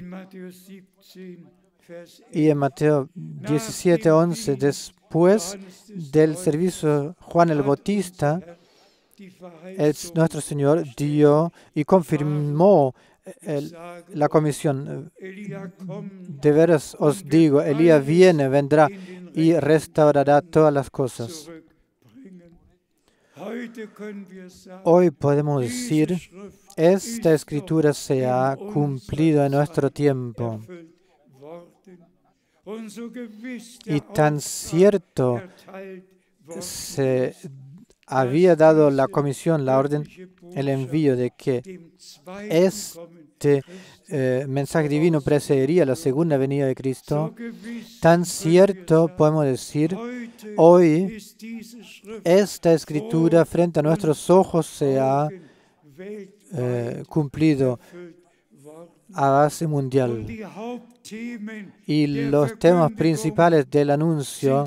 Y en Mateo 17:11, después del servicio Juan el Bautista, nuestro Señor dio y confirmó la comisión. De veras os digo, Elías vendrá y restaurará todas las cosas. Hoy podemos decir, esta escritura se ha cumplido en nuestro tiempo. Y tan cierto se había dado la comisión, la orden, el envío de que este mensaje divino precedería la segunda venida de Cristo. Tan cierto podemos decir, hoy esta escritura frente a nuestros ojos se ha cumplido a base mundial. Y los temas principales del anuncio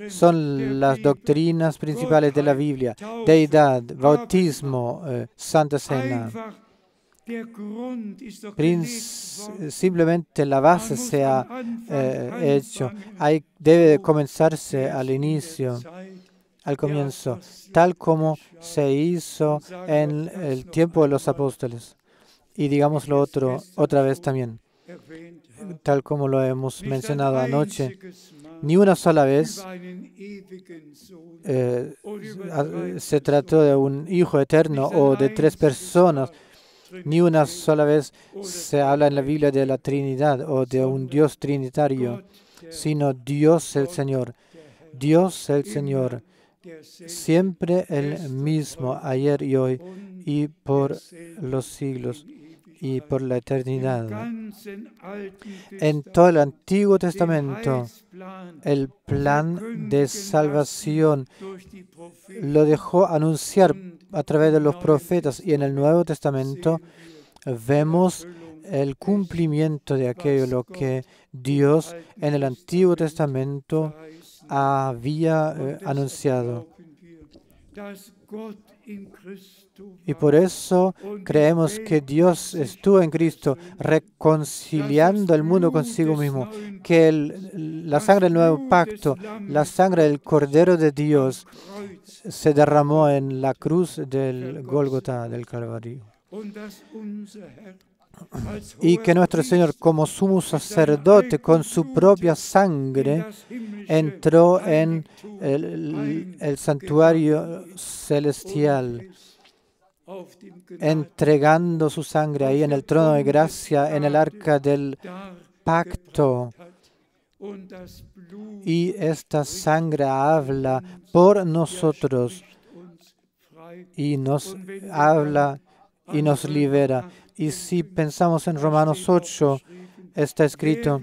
son las doctrinas principales de la Biblia: deidad, bautismo, Santa Cena. Simplemente la base se ha hecho. Debe comenzarse al inicio, al comienzo, tal como se hizo en el tiempo de los apóstoles. Y digámoslo otra vez también, tal como lo hemos mencionado anoche, ni una sola vez se trató de un hijo eterno o de tres personas. Ni una sola vez se habla en la Biblia de la Trinidad o de un Dios trinitario, sino Dios el Señor. Dios el Señor, siempre el mismo, ayer y hoy, y por los siglos y por la eternidad. En todo el Antiguo Testamento, el plan de salvación lo dejó anunciar a través de los profetas, y en el Nuevo Testamento vemos el cumplimiento de aquello lo que Dios en el Antiguo Testamento había anunciado. Y por eso creemos que Dios estuvo en Cristo reconciliando el mundo consigo mismo, que la sangre del nuevo pacto, la sangre del Cordero de Dios, se derramó en la cruz del Gólgota, del Calvario. y que nuestro Señor, como sumo sacerdote, con su propia sangre, entró en el santuario celestial, entregando su sangre ahí en el trono de gracia, en el arca del pacto. Y esta sangre habla por nosotros y nos habla y nos libera. Y si pensamos en Romanos 8, está escrito: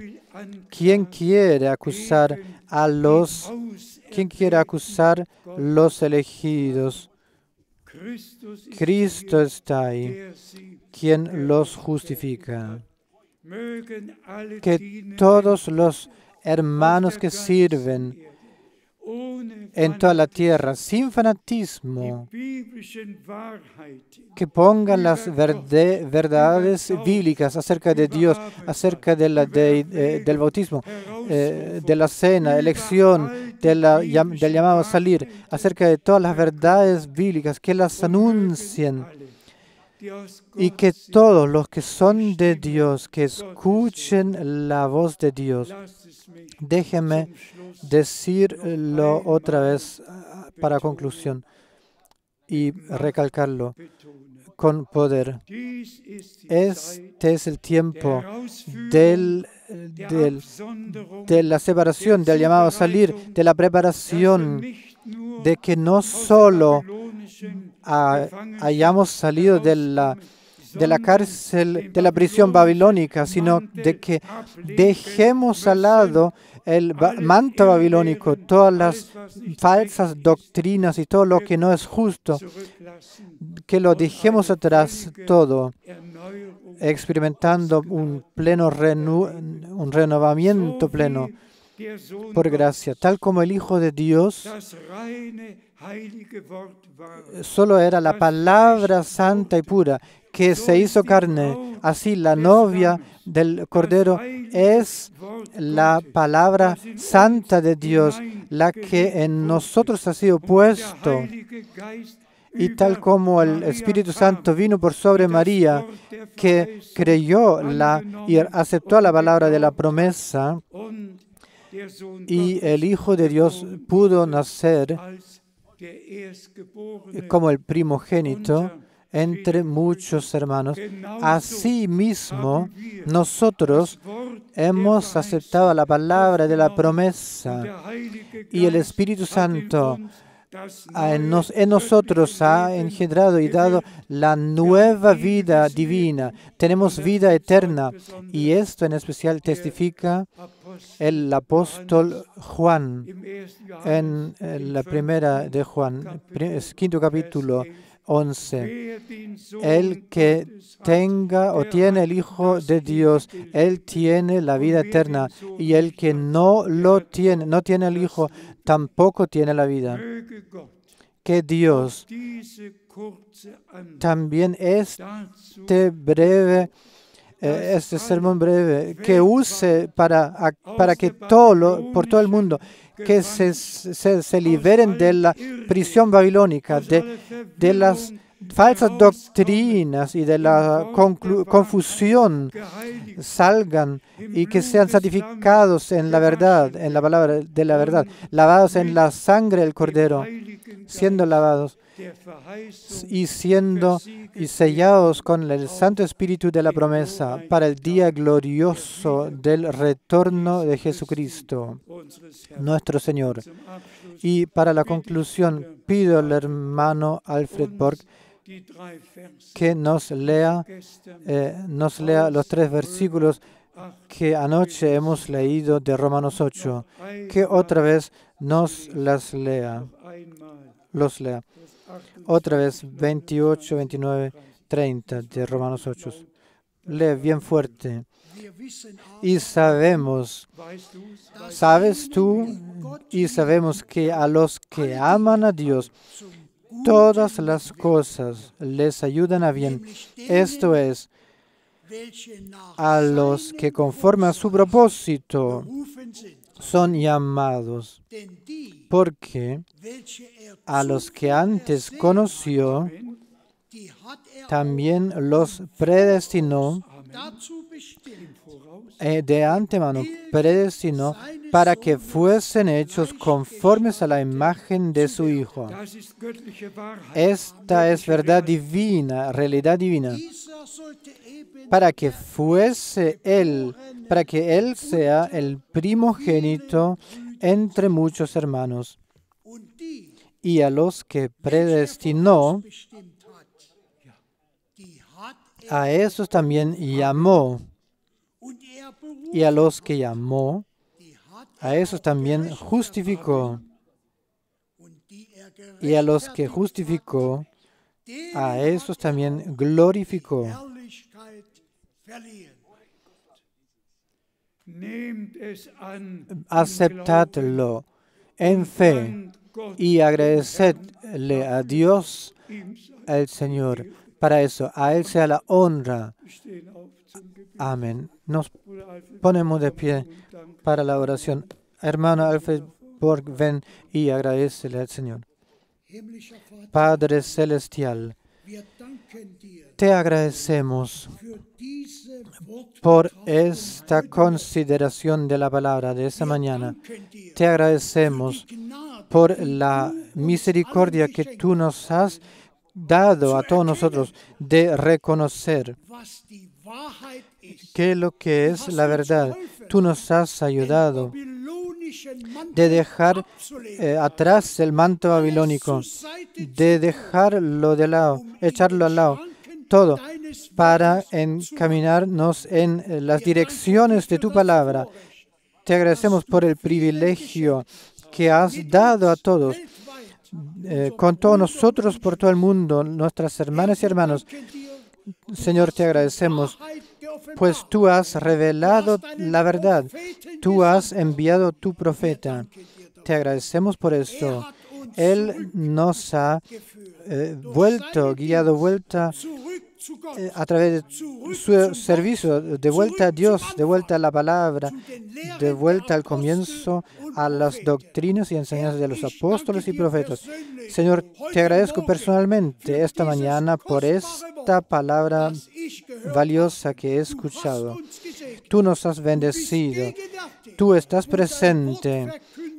¿quién quiere acusar los elegidos? Cristo está ahí, quien los justifica. Que todos los hermanos que sirven en toda la tierra, sin fanatismo, que pongan las verdades bíblicas acerca de Dios, acerca del bautismo, de la cena, elección, del llamado a salir, acerca de todas las verdades bíblicas, que las anuncien. Y que todos los que son de Dios, que escuchen la voz de Dios. Déjenme decirlo otra vez para conclusión y recalcarlo con poder. Este es el tiempo de la separación, del llamado a salir, de la preparación, de que no solo hayamos salido de la cárcel, de la prisión babilónica, sino de que dejemos al lado el manto babilónico, todas las falsas doctrinas y todo lo que no es justo, que lo dejemos atrás todo, experimentando un renovamiento pleno por gracia, tal como el Hijo de Dios solo era la palabra santa y pura que se hizo carne. Así la novia del Cordero es la palabra santa de Dios, la que en nosotros ha sido puesto. Y tal como el Espíritu Santo vino por sobre María, que creyó y aceptó la palabra de la promesa, y el Hijo de Dios pudo nacer como el primogénito entre muchos hermanos. Asimismo, nosotros hemos aceptado la palabra de la promesa y el Espíritu Santo en nosotros ha engendrado y dado la nueva vida divina. Tenemos vida eterna y esto en especial testifica el apóstol Juan en la primera de Juan, quinto capítulo 11. El que tenga o tiene el Hijo de Dios, él tiene la vida eterna, y el que no tiene el Hijo, tampoco tiene la vida. Que Dios también este sermón breve, que use para que por todo el mundo, que se liberen de la prisión babilónica, de las falsas doctrinas y de la confusión, salgan y que sean santificados en la verdad, en la palabra de la verdad, lavados en la sangre del Cordero, siendo lavados y sellados con el Santo Espíritu de la promesa para el día glorioso del retorno de Jesucristo, nuestro Señor. Y para la conclusión, pido al hermano Alfred Borg que nos lea los 3 versículos que anoche hemos leído de Romanos 8, que otra vez los lea. Otra vez 28, 29, 30 de Romanos 8. Lee bien fuerte. Y sabes tú, y sabemos que a los que aman a Dios, todas las cosas les ayudan a bien. Esto es, a los que conforme a su propósito son llamados, porque a los que antes conoció, también los predestinó de antemano predestinó para que fuesen hechos conformes a la imagen de su Hijo. Esta es verdad divina, realidad divina, para que Él sea el primogénito entre muchos hermanos. Y a los que predestinó, a esos también llamó. Y a los que llamó, a esos también justificó. Y a los que justificó, a esos también glorificó. Aceptadlo en fe y agradecedle a Dios, el Señor. Para eso, a Él sea la honra. Amén. Nos ponemos de pie para la oración. Hermano Alfred Borg, ven y agradecele al Señor. Padre Celestial, te agradecemos por esta consideración de la palabra de esta mañana. Te agradecemos por la misericordia que tú nos has dado a todos nosotros de reconocer que lo que es la verdad. Tú nos has ayudado de dejar atrás el manto babilónico, de dejarlo de lado, echarlo al lado, todo para encaminarnos en las direcciones de tu palabra. Te agradecemos por el privilegio que has dado a todos, con todos nosotros por todo el mundo, nuestras hermanas y hermanos. Señor, te agradecemos, pues tú has revelado la verdad. Tú has enviado tu profeta. Te agradecemos por esto. Él nos ha guiado vuelta a través de su servicio, de vuelta a Dios, de vuelta a la palabra, de vuelta al comienzo, a las doctrinas y enseñanzas de los apóstoles y profetas. Señor, te agradezco personalmente esta mañana por esta palabra valiosa que he escuchado. Tú nos has bendecido. Tú estás presente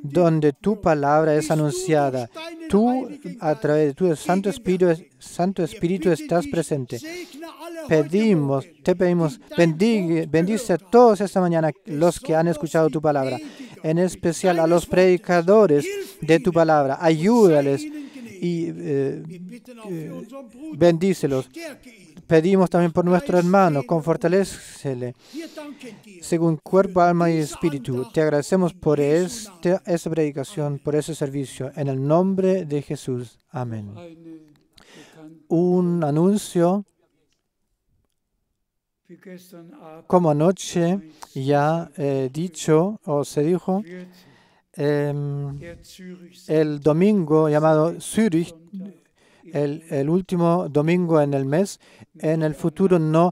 donde tu palabra es anunciada. Tú, a través de tu Santo Espíritu, estás presente. Te pedimos, bendice a todos esta mañana los que han escuchado tu palabra, en especial a los predicadores de tu palabra. Ayúdales y bendícelos. Pedimos también por nuestro hermano, confortalécele según cuerpo, alma y espíritu. Te agradecemos por esta predicación, por ese servicio. En el nombre de Jesús. Amén. Un anuncio. Como anoche ya dicho o se dijo, el domingo llamado Zürich, el último domingo en el mes, en el futuro no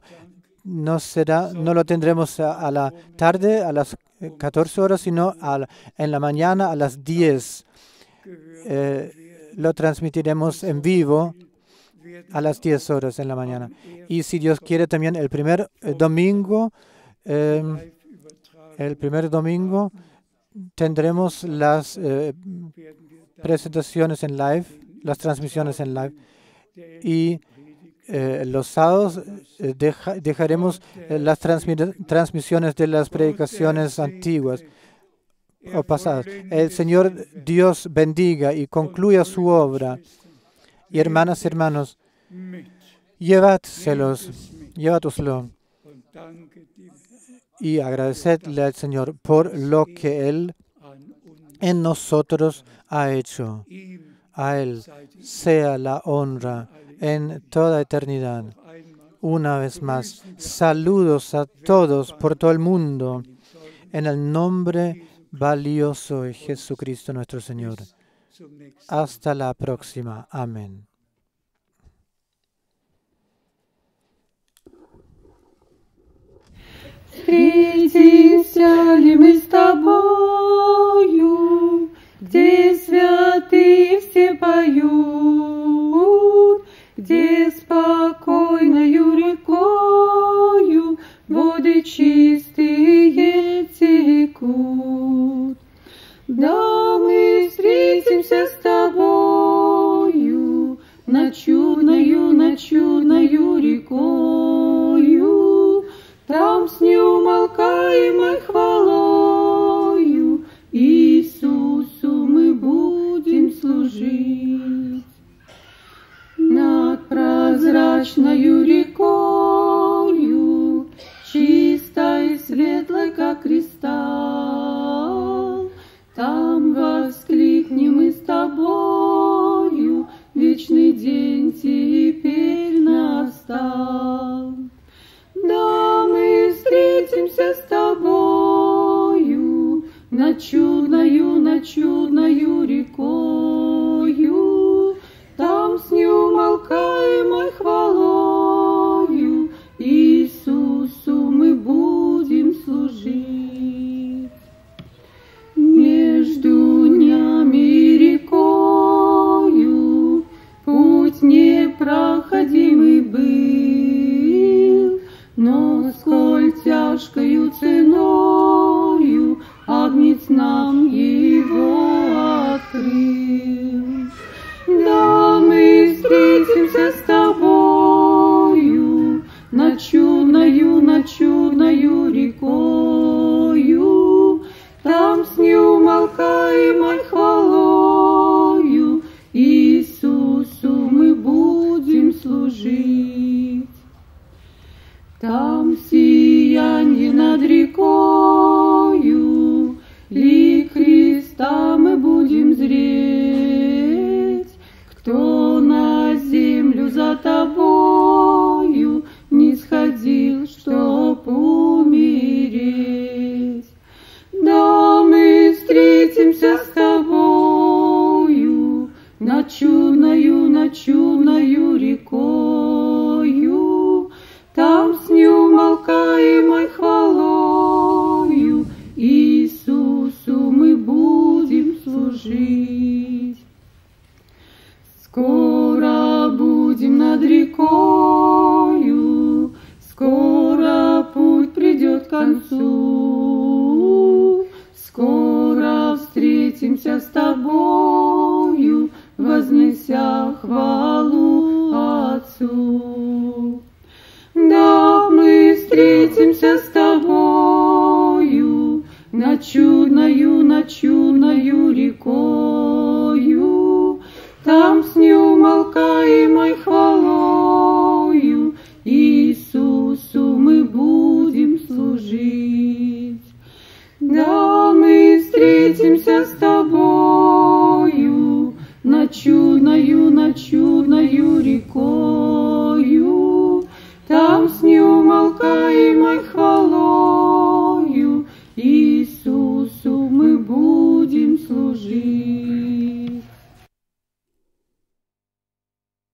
lo tendremos a la tarde, a las 14 horas, sino en la mañana a las 10. Lo transmitiremos en vivo a las 10 horas en la mañana. Y si Dios quiere también el primer domingo tendremos las presentaciones en live, las transmisiones en live. Y los sábados dejaremos las transmisiones de las predicaciones antiguas o pasadas. El Señor Dios bendiga y concluya su obra. Y hermanas y hermanos, llévatoslo y agradecedle al Señor por lo que Él en nosotros ha hecho. A Él sea la honra en toda eternidad. Una vez más, saludos a todos por todo el mundo, en el nombre valioso de Jesucristo nuestro Señor. Hasta la próxima. Amén. Встретимся ли мы с тобою, где святые все поют, где спокойною рекою над чудною рекою, там с неумолкаемой хвалою Иисусу мы будем служить. Над прозрачною рекою, чистой и светлой, как кристалл, там воскликнем мы с тобою, вечный день теперь настал. Да, мы встретимся с тобою над чудною рекою, там с неумолкаемой хвалою Иисусу мы будем служить. Между днями и рекою путь непроходимый был, но сколь тяжкою ценою Агнец нам его открыл. Да, мы встретимся с тобою над чудною рекою, там с неумолкаемой хвалою Иисусу мы будем служить. Там сиянье над рекою, лик Христа мы будем зреть. Кто на землю за тобою не сходил, чтоб умереть? Да, мы встретимся с тобою над чудною рекою, там с неумолкаемой хвалою Иисусу мы будем служить. Скоро будем над рекою, скоро путь придет к концу, скоро встретимся с тобою, вознеся хвалу Отцу. Да, мы встретимся с тобою над чудною рекою, там с неумолкаемой хвалою Иисусу мы будем служить. Да, мы встретимся с тобою над чудною рекою,